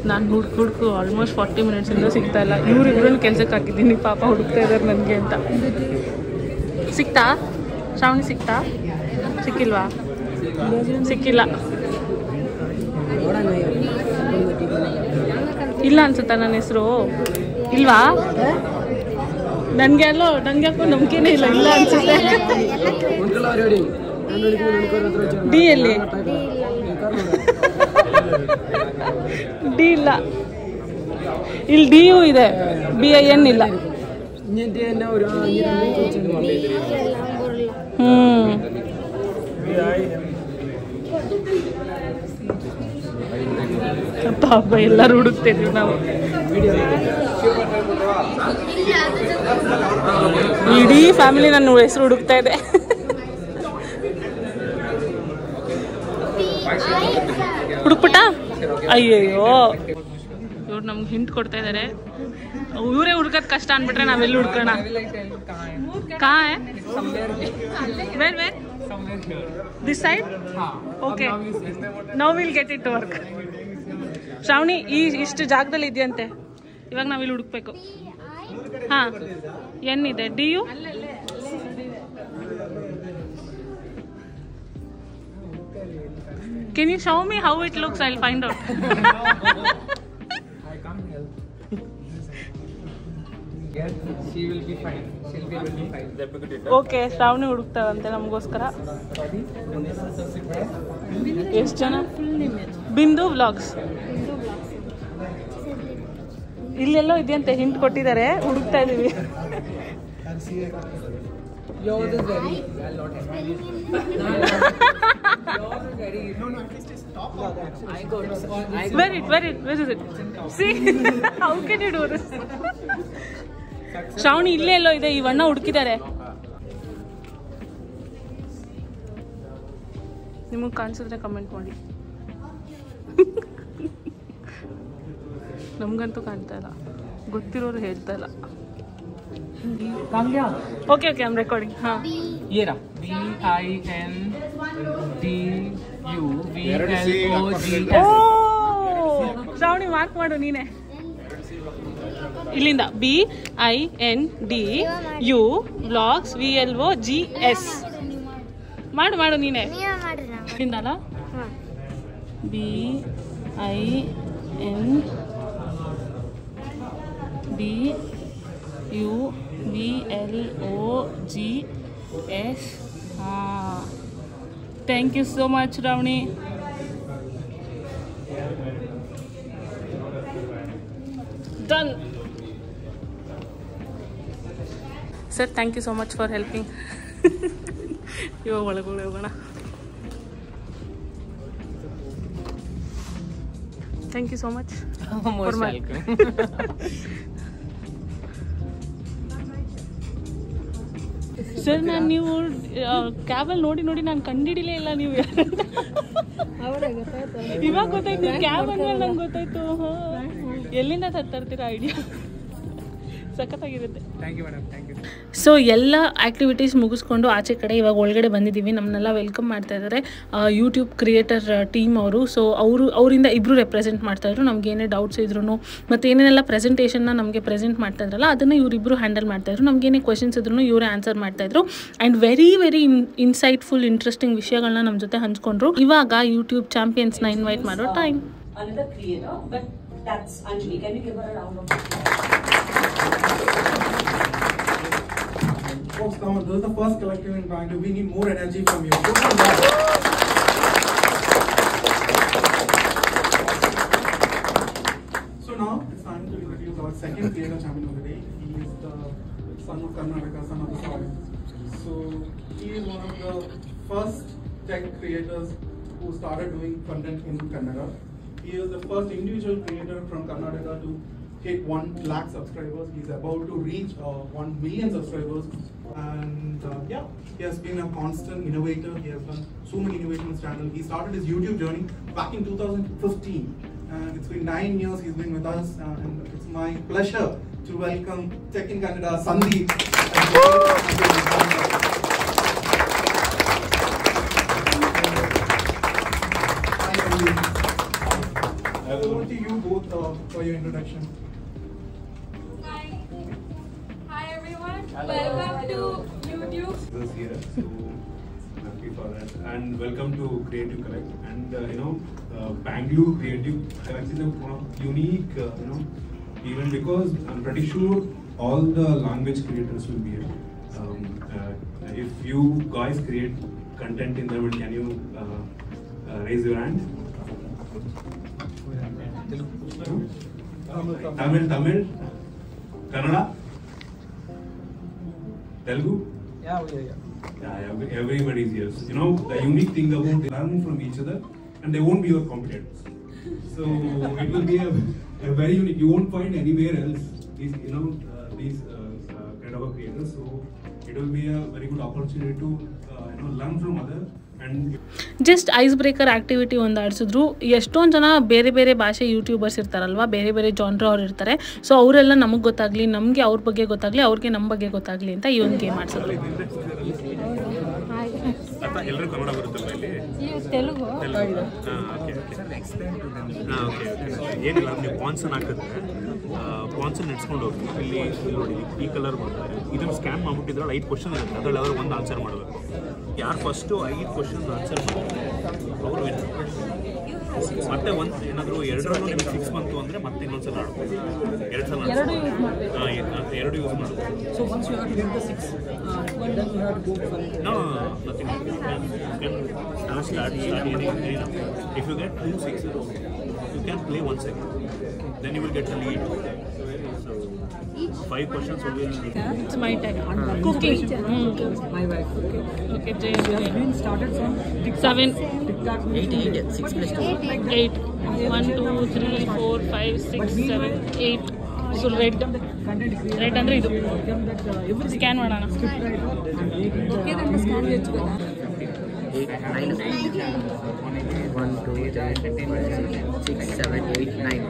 ನಾನು ಹುಡುಕು ಆಲ್ಮೋಸ್ಟ್ 40 ಮಿನಿಟ್ಸಿಂದ ಸಿಗ್ತಾ ಇಲ್ಲ. ಇವರಿಬ್ಬರನ್ನ ಕೆಲ್ಸಕ್ಕೆ ಹಾಕಿದ್ದೀನಿ, ಪಾಪ ಹುಡುಕ್ತಾ ಇದ್ದಾರೆ ನನಗೆ ಅಂತ. ಸಿಕ್ತಾ ಶ್ರಾವಣಿ? ಸಿಕ್ತಾ? ಸಿಕ್ಕಿಲ್ವಾ? ಸಿಕ್ಕಿಲ್ಲ. ಇಲ್ಲ ಅನ್ಸುತ್ತಾ ನನ್ನ ಹೆಸರು? ಇಲ್ವಾ? ನನಗೆ ಯಾಕೋ ನಂಬಿಕೆನೇ ಇಲ್ಲ. ಇಲ್ಲ ಅನ್ಸುತ್ತೆ. ಡಿ ಎಲ್ಲಿ? ಡಿ ಇಲ್ಲ. ಇಲ್ಲಿ ಡಿ ಯು ಇದೆ, BIN ಇಲ್ಲ. ಪಾಪ ಎಲ್ಲರೂ ಹುಡುಕ್ತಿದ್ವಿ ನಾವು. ಇಡೀ ಫ್ಯಾಮಿಲಿ ನನ್ನ ಹೆಸರು ಹುಡುಕ್ತಾ ಇದೆ. ಹುಡುಕ್ಬಿಟ್ಟ? ಅಯ್ಯಯ್ಯೋ, ಇವ್ರು ನಮ್ಗೆ ಹಿಂಟ್ ಕೊಡ್ತಾ ಇದ್ದಾರೆ. ಇವರೇ ಹುಡ್ಕೋದು ಕಷ್ಟ ಅಂದ್ಬಿಟ್ರೆ ನಾವೆಲ್ಲಿ ಹುಡ್ಕೋಣ? ಕಾ where this side? Okay, now will get it to work. Shravani ಇಷ್ಟು ಜಾಗದಲ್ಲಿ ಇದೆಯಂತೆ, ಇವಾಗ ನಾವಿಲ್ಲಿ ಹುಡುಕ್ಬೇಕು. ಹಾಂ, ಏನಿದೆ? DU? Can you show me how it looks? I'll find out. I can't help. Yes, she will be fine. She'll be able to find. Okay, Shravani ಹುಡುಕ್ತಾವಂತೆ ನಮಗೋಸ್ಕರ. ಎಷ್ಟು ಜನ? ಬಿಂದು ವ್ಲಾಗ್ಸ್. ಇಲ್ಲೆಲ್ಲೋ ಇದೆಯಂತೆ, ಹಿಂಟ್ ಕೊಟ್ಟಿದ್ದಾರೆ, ಹುಡುಕ್ತಾ ಇದೀವಿ. Yours is very well not happy. No, at least it's top of that. I got it. Where is it? See, how can you do this? Shravani ಇಲ್ಲೇ ಎಲ್ಲೋ ಇದೆ, ಈ ಬಣ್ಣ ಹುಡುಕಿದ್ದಾರೆ. ನಿಮಗೆ ಕಾಣಿಸಿದ್ರೆ ಕಮೆಂಟ್ ಮಾಡಿ. ನಮ್ಗಂತೂ ಕಾಣ್ತಾ ಇಲ್ಲ, ಗೊತ್ತಿರೋರು ಹೇಳ್ತಾ ಇಲ್ಲ. Okay, I am recording. ಹಾಂ, ये रहा BINDUVLOG. ಓ ಶ್ರಾವಣಿ ಮಾರ್ಕ್ ಮಾಡು ನೀನೆ. ಇಲ್ಲಿಂದ BINDU ವ್ಲಾಗ್ಸ್ VLOGS ಮಾಡು ನೀನೆ. ಇಲ್ಲಿಂದಲ್ಲ BINDUVLOGS. Thank you so much Ravani. Done sir, thank you so much for helping. ಇವಾಗ ಒಳಗಡೆ ಹೋಗೋಣ. Thank you so much. Sir, ನಾನು ನೀವು ಕ್ಯಾಬಲ್ಲಿ ನೋಡಿ ನಾನು ಕಂಡಿಡಿಲೇ ಇಲ್ಲ ನೀವು. ಇವಾಗ ಗೊತ್ತಾಯ್ತು, ನೀವು ಕ್ಯಾಬ್ ಅಂದ್ಮೇಲೆ ನಂಗೆ ಗೊತ್ತಾಯ್ತು. ಎಲ್ಲಿಂದ ತರ್ತೀರಾ ಐಡಿಯಾ? ಸಖತ್ತಾಗಿರುತ್ತೆ. Thank you madam, thank you. So ಎಲ್ಲ ಆ್ಯಕ್ಟಿವಿಟೀಸ್ ಮುಗಿಸ್ಕೊಂಡು ಆಚೆ ಕಡೆ ಇವಾಗ ಒಳಗಡೆ ಬಂದಿದ್ದೀವಿ. ನಮ್ಮನ್ನೆಲ್ಲ ವೆಲ್ಕಮ್ ಮಾಡ್ತಾ ಇದ್ದಾರೆ ಯೂಟ್ಯೂಬ್ ಕ್ರಿಯೇಟರ್ ಟೀಮ್ ಅವರು. ಸೊ ಅವರಿಂದ ಇಬ್ಬರು ರೆಪ್ರೆಸೆಂಟ್ ಮಾಡ್ತಾಯಿದ್ರು. ನಮ್ಗೆ ಏನೇ ಡೌಟ್ಸ್ ಇದ್ರು ಮತ್ತು ಏನೇನೆಲ್ಲ ಪ್ರೆಸೆಂಟೇಷನ್ನ ನಮಗೆ ಪ್ರೆಸೆಂಟ್ ಮಾಡ್ತಾಯಿದ್ರಲ್ಲ ಅದನ್ನು ಇವರಿಬ್ಬರು ಹ್ಯಾಂಡಲ್ ಮಾಡ್ತಾಯಿದ್ರು. ನಮಗೇನೇ ಕ್ವೆಶನ್ಸ್ ಇದ್ರು ಇವರೇ ಆನ್ಸರ್ ಮಾಡ್ತಾಯಿದ್ರು. ಆ್ಯಂಡ್ ವೆರಿ ಇನ್ಸೈಟ್ಫುಲ್ ಇಂಟ್ರೆಸ್ಟಿಂಗ್ ವಿಷಯಗಳನ್ನ ನಮ್ಮ ಜೊತೆ ಹಂಚ್ಕೊಂಡ್ರು. ಇವಾಗ ಯೂಟ್ಯೂಬ್ ಚಾಂಪಿಯನ್ಸ್ನ ಇನ್ವೈಟ್ ಮಾಡೋ time. That's Anjali. Can you give her a round of applause? Folks, come on. This is the first collective in Bangalore. We need more energy from you. So now it's time to introduce our second creator champion of the day. He is the son of Karnataka, son of the soil. So he is one of the first tech creators who started doing content in Kannada. He is the first individual creator from Karnataka to hit 1 lakh subscribers. He's about to reach 1 million subscribers. And yeah, he has been a constant innovator. He has done so many innovations on his channel. He started his YouTube journey back in 2015. And it's been 9 years he's been with us. And it's my pleasure to welcome Tech in Canada, Sandeep. Over to you both for your introduction. Hi everyone, welcome to YouTube. This here, so happy for that, and welcome to Creative Collect. And Bangalore Creative Collect is a unique, event because I'm pretty sure all the language creators will be here. If you guys create content in Tamil, can you raise your hand? Tamil, Kannada, Telugu. Yeah, everybody is here. So, the unique thing about learning from each other, and they won't be your competitors. So it will be a very unique. You won't find anywhere else these kind of a creators. So it will be a very good opportunity to learn from others. Just ice breaker activity ಒಂದು ಆಡಿಸಿದ್ರು. ಎಷ್ಟೊಂದು ಜನ ಬೇರೆ ಬೇರೆ ಭಾಷೆ ಯೂಟ್ಯೂಬರ್ಸ್ ಇರ್ತಾರಲ್ವ, ಬೇರೆ ಬೇರೆ ಜಾನ್ರ ಅವ್ರು ಇರ್ತಾರೆ. ಸೊ ಅವರೆಲ್ಲ ನಮಗೆ ಗೊತ್ತಾಗಲಿ, ನಮಗೆ ಅವ್ರ ಬಗ್ಗೆ ಗೊತ್ತಾಗಲಿ, ಅವ್ರಿಗೆ ನಮ್ಮ ಬಗ್ಗೆ ಗೊತ್ತಾಗಲಿ ಅಂತ ಈ ಒಂದು ಗೇಮ್ ಆಡಿಸಿದ್ರು. ಎಲ್ಲರೂ ಕನ್ನಡ ಬರುತ್ತಲ್ಲ ಇಲ್ಲಿ? ತೆಲುಗು. ಏನಿಲ್ಲ, ನೀವು ಪಾನ್ಸನ್ ಹಾಕಿದ್ರೆ ಪಾನ್ಸನ್ ನೆಡ್ಸ್ಕೊಂಡು ಹೋಗಿ ಇಲ್ಲಿ ನೋಡಿ, ಈ ಕಲರ್ ಮಾಡ್ತಾರೆ. ಇದನ್ನು ಸ್ಕ್ಯಾನ್ ಮಾಡಿಬಿಟ್ಟಿದ್ರಲ್ಲಿ 5 ಕ್ವಶನ್ ಇರುತ್ತೆ, ಅದರಲ್ಲಿ ಯಾವ್ದಾದ್ರು ಒಂದು ಆನ್ಸರ್ ಮಾಡಬೇಕು. ಯಾರು ಫಸ್ಟು 5 ಕ್ವಶನ್ ಆನ್ಸರ್ ಮಾಡ್ತಾರೆ ಅವರು ವಿನ್. ಮತ್ತೆ ಒಂದು ಏನಾದರೂ ಎರಡರಲ್ಲೂ ನಿಮಗೆ 6 ಬಂತು ಅಂದರೆ ಮತ್ತೆ ಇನ್ನೊಂದ್ಸಲ ಆಡ್ಬೋದು. 2 ಸಲ ಎರಡು ಯೂಸ್ ಮಾಡ್ಬೋದು. So once you have to get the 6, then you have to go for it. No, nothing. You can start any. If you get 2 6s, you can play 1 second. Then you will get the lead. So 5 questions will. It's my time. Cooking. My wife. Okay, She has been started from 7, 8, 6 plus 2. 8, 1, 2, 3, 4, 5, 6, 7, 8. So red ಅಂದರೆ ಇದು ಸ್ಕ್ಯಾನ್ ಮಾಡೋಣ. ಓಕೆ, ನಮ್ಮ ಸ್ಕ್ಯಾನ್ ಬೇಕು. 8, 9, 1, 2, 3, 4, 6, 7, 8, 9.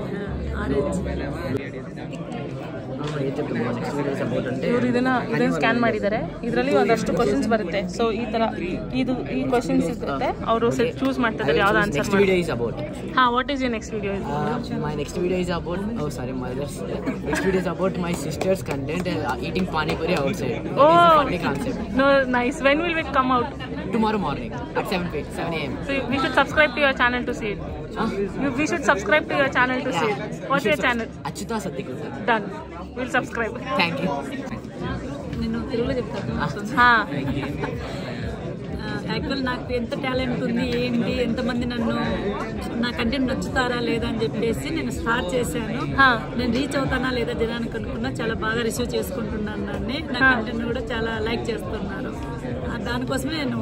ಇವರು ಇದನ್ನ ಸ್ಕ್ಯಾನ್ ಮಾಡಿದ್ದಾರೆ. ಇದರಲ್ಲಿ ಒಂದಷ್ಟು ಕ್ವಶನ್ಸ್ ಬರುತ್ತೆ. ಸೊ ಈ ತರ ಈ ಕ್ವಶನ್ಸ್ ಇರುತ್ತೆ, ಅವರು ಸೆಟ್ ಚೂಸ್ ಮಾಡ್ತಿದ್ದಾರೆ ಯಾವ್ದು answer. Next video is about. What is your next video? My next video is about. Oh, sorry, mother's. Next video is about my sister's content eating pani puri outside. Oh, it's a funny concept. No, nice. When will it come out? Tomorrow morning at 7 a.m. So we should subscribe to your channel to see it. We should subscribe to your channel to see it. What's your channel? Achita Sathikul. Done. We'll subscribe. Thank you. నేను తెలుగులో చెప్తాను. యాక్చువల్ నాకు ఎంత టాలెంట్ ఉంది, ఏంటి, ఎంతమంది నన్ను నా కంటెంట్ నచ్చుతారా లేదా అని చెప్పేసి నేను స్టార్ట్ చేశాను. నేను రీచ్ అవుతానా లేదా జనానికి అనుకున్నా, చాలా బాగా రిసీవ్ చేసుకుంటున్నాను. దాన్ని నా కంటెంట్ కూడా చాలా లైక్ చేస్తున్నారు. దానికోసమే నేను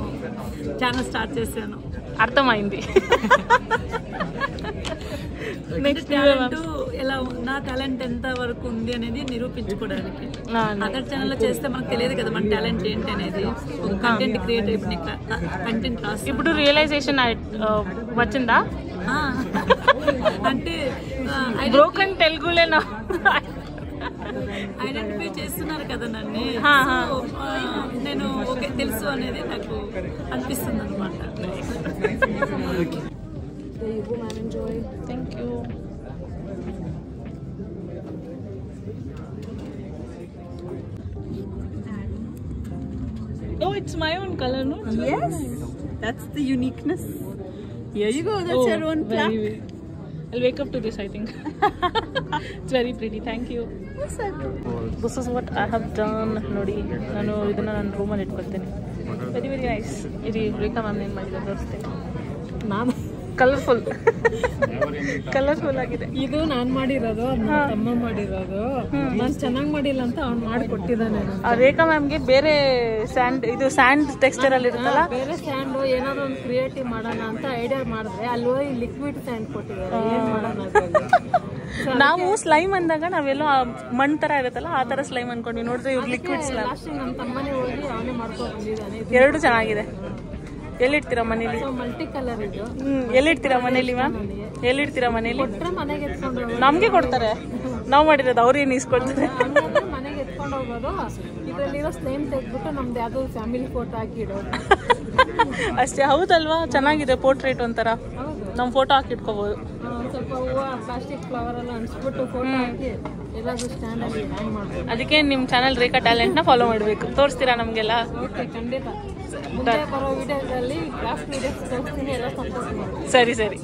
ఛానల్ స్టార్ట్ చేశాను. అర్థమైంది. టాలెంట్ ఎలా, నా టాలెంట్ ఎంత వరకు ఉంది అనేది నిరూపించుకోవడానికి. అదర్ ఛానల్లో చేస్తే మనకు తెలియదు కదా మన టాలెంట్ ఏంటి అనేది. ఒక కంటెంట్ క్రియేట్ కంటెంట్ రాసి ఇప్పుడు రియలైజేషన్ వచ్చిందా? అంటే బ్రోకన్ తెలుగులేనా ఐడెంటిఫై చేస్తున్నారు కదా నన్ను. నేను ఓకే తెలుసు అనేది నాకు అనిపిస్తుంది అనమాట. Thank you. Oh, it's my own color, no? Yes, that's the uniqueness. Here you go, that's your own plaque. I'll wake up to this, I think. It's very pretty, thank you. This is what I have done. Nodi, ನಾನು ಇದನ್ನ ನನ್ನ ರೂಮಲ್ಲಿ ಇಟ್ಕೊಳ್ತೇನೆ. Very very nice. ಇದು ರೇಖಾ ಮ್ಯಾಮ್ ಏನು ಮಾಡಿದ್ದಾರೆ ತೋರಿಸ್ತೇನೆ. ನಾನು ಕಲರ್ಫುಲ್ ಕಲರ್ಫುಲ್ ಆಗಿದೆ. ಇದು ನಾನ್ ಮಾಡಿರೋದು, ತಮ್ಮ ಮಾಡಿರೋದು. ನಾನ್ ಚೆನ್ನಾಗಿ ಮಾಡಿಲ್ಲ ಅಂತ ಅವ್ನು ಮಾಡಿ ಕೊಟ್ಟಿದ್ದಾನೆ. ರೇಖಾ ಮ್ಯಾಮ್ಗೆ ಬೇರೆ ಸ್ಯಾಂಡ್ ಟೆಕ್ಸ್ಚರ್ ಅಲ್ಲಿ ಇರುತ್ತಲ್ಲ, ಬೇರೆ ಸ್ಟ್ಯಾಂಡ್ ಏನಾದ್ರು ಒಂದು ಕ್ರಿಯೇಟಿವ್ ಮಾಡೋಣ ಅಂತ ಐಡಿಯಾ ಮಾಡಿದ್ರೆ ಅಲ್ಲಿ ಹೋಗಿ ಲಿಕ್ವಿಡ್ ಸ್ಟ್ಯಾಂಡ್ ಕೊಟ್ಟಿದ್ದಾರೆ. ಏನ್ ಮಾಡೋಣ? ನಾವು ಸ್ಲೈಮ್ ಅಂದಾಗ ನಾವೆಲ್ಲೋ ಮಣ್ಣು ತರ ಇರುತ್ತಲ್ಲ ಆ ತರ ಸ್ಲೈಮ್ ಅನ್ಕೊಂಡ್ವಿ. ನೋಡಿದ್ರೆ ಇವ್ರು ಲಿಕ್ವಿಡ್ ಸ್ಲೈಮ್. ನಮ್ಮ ತಮ್ಮನೇ ಹೋಗಿ ಅವನೇ ಮಾಡ್ಕೊಂಡು ಬಂದಿದ್ದಾನೆ. ಎರಡು ಚೆನ್ನಾಗಿದೆ. ಎಲ್ಲಿಡ್ತೀರಾ ಮನೇಲಿ? ಮಲ್ಟಿ ಕಲರ್ ಇದು. ಎಲ್ಲಿಡ್ತೀರಾ ಮನೇಲಿ ಮ್ಯಾಮ್? ಎಲ್ಲಿಡ್ತೀರಾ ಮನೇಲಿ? ಮನೆಗೆ ಎತ್ಕೊಂಡು ನಮ್ಗೆ ಕೊಡ್ತಾರೆ, ನಾವು ಮಾಡಿರೋದು ಅವ್ರು ಏನು ಇಸ್ಕೊಳ್ತಾರೆ. ಮನೆಗೆ ಎತ್ಕೊಂಡು ಹೋಗೋದು. ಇದರಲ್ಲಿರೋ ಸ್ಲೈಮ್ ತೆಗೆದ್ಬಿಟ್ಟು ನಮ್ದು ಯಾವ್ದು ಫ್ಯಾಮಿಲಿ ಫೋಟೋ ಹಾಕಿ ಇಡೋದು ಅಷ್ಟೇ. ಹೌದಲ್ವಾ? ಚೆನ್ನಾಗಿದೆ ಪೋರ್ಟ್ರೇಟ್ ಒಂಥರ. ನಮ್ಮ ಫೋಟೋ ಹಾಕಿಟ್ಕೋಬಹುದು. ಸ್ವಲ್ಪ ಹೂವು ಪ್ಲಾಸ್ಟಿಕ್ ಫ್ಲವರ್ ಎಲ್ಲ ಅನ್ಸ್ಬಿಟ್ಟು ಫೋಟೋ ಹಾಕಿ ಎಲ್ಲಾದ್ರೂ ಸ್ಟ್ಯಾಂಡ್ ಅಲ್ಲಿ ಹ್ಯಾಂಗ್ ಮಾಡ್ಬೋದು. ಅದಕ್ಕೆ ನಿಮ್ಮ ಚಾನಲ್ ರೇಖಾ ಟ್ಯಾಲೆಂಟ್ ನ ಫಾಲೋ ಮಾಡಬೇಕು. ತೋರಿಸ್ತೀರಾ ನಮಗೆಲ್ಲ? ಓಕೆ, ಖಂಡಿತ. ಮುಂದೆ ಬರೋ ವಿಡಿಯೋದಲ್ಲಿ ಕ್ರಾಫ್ಟ್ ವಿಡಿಯೋಸ್ ತೋರಿಸ್ತೀನಿ, ಎಲ್ಲ ಸಪೋರ್ಟ್ ಮಾಡಿ. ಸರಿ ಸರಿ.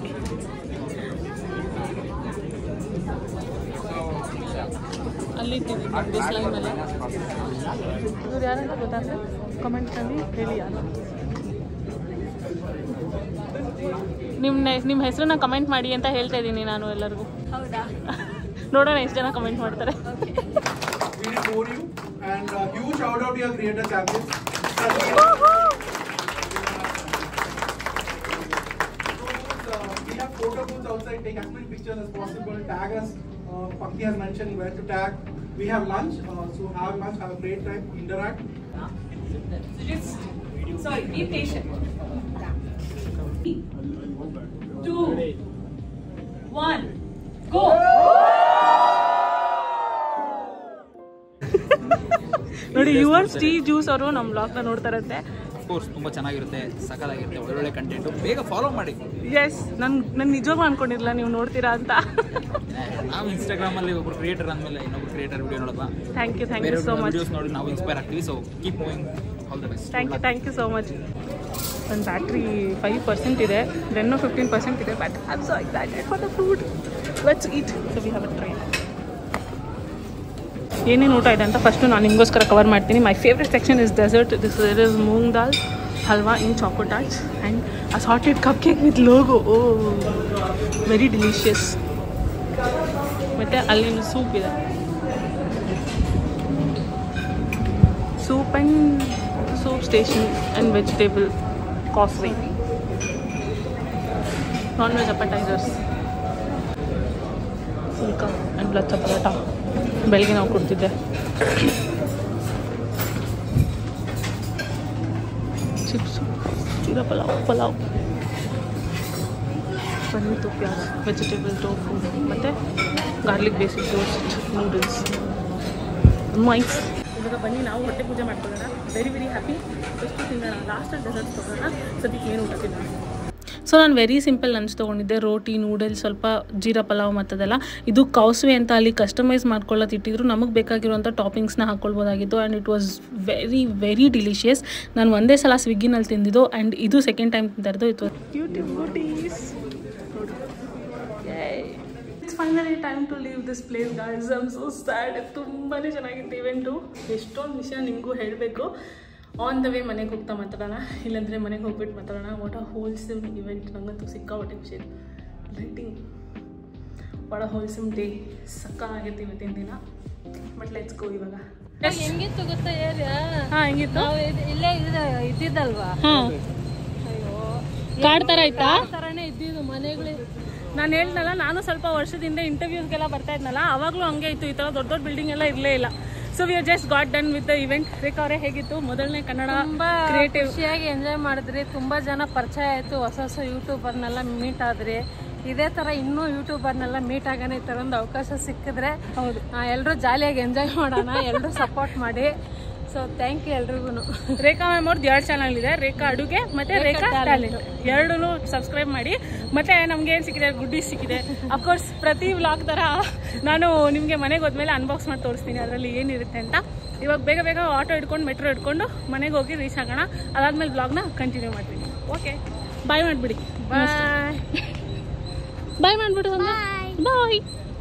ಅಲ್ಲಿ ಸ್ಲೈಮ್ ಮೇಲೆ ಇವ್ರು ಯಾರಂತ ಗೊತ್ತಾಗ್ತದೆ? ಕಮೆಂಟ್ನಲ್ಲಿ ಹೇಳಿ ಯಾರು. ನಿಮ್ಮ ಹೆಸರನ್ನ ಕಮೆಂಟ್ ಮಾಡಿ ಅಂತ ಹೇಳ್ತಾ ಇದ್ದೀನಿ ನಾನು ಎಲ್ಲರಿಗೂ. ಹೌದಾ? ನೋಡೋಣ ಎಷ್ಟು ಜನ ಕಮೆಂಟ್ ಮಾಡ್ತಾರೆ. Photo booths outside, take as many pictures as possible, tag us. Pakti has mentioned where to tag. We have lunch, so have lunch, have a great time, interact. Sorry, be patient. 2, 1, go! ನೋಡಿ, ಯುವರ್ ಸ್ಟೀವ್ ಜ್ಯೂಸ್ ಅವರು ನಮ್ಮ ಬ್ಲಾಗ್ನ ನೋಡ್ತಾ ಇರುತ್ತೆ. ಕೋರ್ಸ್ ತುಂಬ ಚೆನ್ನಾಗಿರುತ್ತೆ, ಸಕ್ಕತ್ತಾಗಿರುತ್ತೆ, ಒಳ್ಳೊಳ್ಳೆ ಕಂಟೆಂಟು. ಬೇಗ ಫಾಲೋ ಮಾಡಿ. ಎಸ್, ನಾನು ನಿಜವಾಗ್ಲೂ ಅನ್ಕೊಂಡಿರಲಿಲ್ಲ ನೀವು ನೋಡ್ತೀರಾ ಅಂತ. ನಾವು ಇನ್ಸ್ಟಾಗ್ರಾಮಲ್ಲಿ ಒಬ್ಬರು ಕ್ರಿಯೇಟರ್ ಅಂದಮೇಲೆ ಇನ್ನೊಬ್ರು ಕ್ರಿಯೇಟರ್ ವಿಡಿಯೋ ನೋಡೋಣ. Thank you so much. Videos ನೋಡಿ ನಾವು ಇನ್ಸ್ಪೈರ್ ಆಗ್ತೀವಿ. So keep moving. All the best. Thank you so much. ನನ್ನ ಬ್ಯಾಟ್ರಿ 5% ಇದೆ, 10-15% ಇದೆ battery. I am so excited for the food. Let's eat. So we have a try. ಏನೇನು ಊಟ ಇದೆ ಅಂತ ಫಸ್ಟು ನಾನು ನಿಮಗೋಸ್ಕರ ಕವರ್ ಮಾಡ್ತೀನಿ. My favourite section is dessert. This is moong dal halwa in choco tots and assorted cup cake with logo. Oh, very delicious. ಮತ್ತು ಅಲ್ಲಿ ಸೂಪ್ ಇದೆ, soup and soup station and vegetable coffee, non veg appetisers, phulka and lachha paratha. ಬೆಳಗ್ಗೆ ನಾವು ಕೊಡ್ತಿದ್ದೆ. Chips, jeera pulao, paneer do pyaza, vegetable tofu ಮತ್ತು ಗಾರ್ಲಿಕ್ ಬೇಸಿಕ್ ಟೋಸ್ಟ್, ನೂಡಲ್ಸ್, ಮೈಸ್. ಇವಾಗ ಬನ್ನಿ ನಾವು ಹೊಟ್ಟೆ ಪೂಜೆ ಮಾಡ್ಕೊಳ್ಳೋಣ. Very happy. ಎಷ್ಟು ತಿನ್ನೋಣ, ಲಾಸ್ಟಲ್ಲಿ ಡೆಸರ್ಟ್ಸ್ ತೊಗೊಳ್ಳೋಣ. ಸದ್ಯಕ್ಕೆ ಏನು ಊಟ ತಿನ್ನೋಣ. ಸೊ ನಾನು ವೆರಿ ಸಿಂಪಲ್ ಲಂಚ್ ತೊಗೊಂಡಿದ್ದೆ. ರೋಟಿ, ನೂಡಲ್ಸ್, ಸ್ವಲ್ಪ ಜೀರಾ ಪಲಾವ್ ಮತ್ತದೆಲ್ಲ. ಇದು ಕೌಸ್ವೆ ಅಂತ ಅಲ್ಲಿ ಕಸ್ಟಮೈಸ್ ಮಾಡ್ಕೊಳ್ಳೋದು ಇಟ್ಟಿದ್ರು. ನಮಗೆ ಬೇಕಾಗಿರುವಂಥ ಟಾಪಿಂಗ್ಸ್ನ ಹಾಕ್ಕೊಳ್ಬೋದಾಗಿತ್ತು. And it was very delicious. ನಾನು ಒಂದೇ ಸಲ ಸ್ವಿಗ್ಗಿನಲ್ಲಿ ತಿಂದಿದ್ದು ಆ್ಯಂಡ್ ಇದು ಸೆಕೆಂಡ್ ಟೈಮ್ ತಿಂತಾ ಇರೋದು. It was beauties. It's finally time to leave this place guys. I am so sad. ತುಂಬಾ ಚೆನ್ನಾಗಿತ್ತು ಇವೆಂಟು. ಎಷ್ಟೊಂದು ವಿಷಯ ನಿಮಗೂ ಹೇಳಬೇಕು. ಆನ್ ದ ವೇ ಮನೆಗೆ ಹೋಗ್ತಾ ಮಾತಾಡೋಣ, ಇಲ್ಲಾಂದರೆ ಮನೆಗೆ ಹೋಗ್ಬಿಟ್ಟು ಮಾತಾಡೋಣ. What a wholesome event. ನನಗಂತೂ ಸಿಕ್ಕಾಪಟ್ಟೆ ಖುಷಿ ಇದೆ. Lighting, what a wholesome day. ಸಕ್ಕಾಗಿತ್ತು ಇವತ್ತಿನ ದಿನ. ಬಟ್ ಲೆಟ್ಸ್ ಗೋ ಇವಾಗ. ಹೆಂಗಿತ್ತು ಗೊತ್ತಾ ಏರಿಯಾ? ಹೆಂಗಿತ್ತು? ಇಲ್ಲೇ ಇದ್ದಿದ್ದಲ್ವಾ? ಅಯ್ಯೋ, ಕಾಡ್ ಥರ ಆಯ್ತಾ? ಥರನೇ ಇದ್ದಿದ್ದು ಮನೆಗಳು. ನಾನು ಹೇಳ್ದಲ್ಲ, ನಾನು ಸ್ವಲ್ಪ ವರ್ಷದಿಂದ ಇಂಟರ್ವ್ಯೂಸ್ಗೆಲ್ಲ ಬರ್ತಾ ಇದ್ನಲ್ಲ, ಅವಾಗಲೂ ಹಂಗೆ ಇತ್ತು. ಈ ಥರ ದೊಡ್ಡ ದೊಡ್ಡ ಬಿಲ್ಡಿಂಗ್ ಎಲ್ಲ ಇರಲೇ ಇಲ್ಲ. So we are just got done with the event. Rekha ಅವರೇ, ಹೇಗಿತ್ತು ಮೊದಲನೇ ಕನ್ನಡ ಕ್ರಿಯೇಟಿವ್? ಖುಷಿಯಾಗಿ ಎಂಜಾಯ್ ಮಾಡಿದ್ರಿ. ತುಂಬ ಜನ ಪರಿಚಯ ಆಯಿತು, ಹೊಸ ಯೂಟ್ಯೂಬರ್ನೆಲ್ಲ ಮೀಟ್ ಆದ್ರಿ. ಇದೇ ಥರ ಇನ್ನೂ ಯೂಟ್ಯೂಬರ್ನೆಲ್ಲ ಮೀಟ್ ಆಗೋಣ. ಈ ಥರ ಒಂದು ಅವಕಾಶ ಸಿಕ್ಕಿದ್ರೆ ಹೌದು ಎಲ್ಲರೂ ಜಾಲಿಯಾಗಿ ಎಂಜಾಯ್ ಮಾಡೋಣ. ಎಲ್ಲರೂ ಸಪೋರ್ಟ್ ಮಾಡಿ. ಸೊ ಥ್ಯಾಂಕ್ ಯು ಎಲ್ರಿಗೂ. ರೇಖಾ ಮ್ಯಾಮ್ ಅವ್ರದ್ದು 2 ಚಾನಲ್ ಇದೆ, ರೇಖಾ ಅಡುಗೆ ಮತ್ತು ರೇಖಾ ಟ್ಯಾಲೆಂಟ್. ಎರಡೂ ಸಬ್ಸ್ಕ್ರೈಬ್ ಮಾಡಿ. ಮತ್ತು ನಮ್ಗೆ ಏನು ಸಿಕ್ಕಿದೆ, ಗುಡ್ಡೀಸ್ ಸಿಕ್ಕಿದೆ. ಅಫ್ಕೋರ್ಸ್ ಪ್ರತಿ ವ್ಲಾಗ್ ಥರ ನಾನು ನಿಮಗೆ ಮನೆಗೆ ಹೋದ್ಮೇಲೆ ಅನ್ಬಾಕ್ಸ್ ಮಾಡಿ ತೋರಿಸ್ತೀನಿ ಅದರಲ್ಲಿ ಏನಿರುತ್ತೆ ಅಂತ. ಇವಾಗ ಬೇಗ ಆಟೋ ಹಿಡ್ಕೊಂಡು ಮೆಟ್ರೋ ಹಿಡ್ಕೊಂಡು ಮನೆಗೆ ಹೋಗಿ ರೀಚ್ ಆಗೋಣ. ಅದಾದ್ಮೇಲೆ ವ್ಲಾಗ್ನ ಕಂಟಿನ್ಯೂ ಮಾಡ್ತೀನಿ. ಓಕೆ, ಬಾಯ್ ಮಾಡಿಬಿಡಿ. ಬಾಯ್ ಮಾಡಿಬಿಡು. ಬಾಯ್.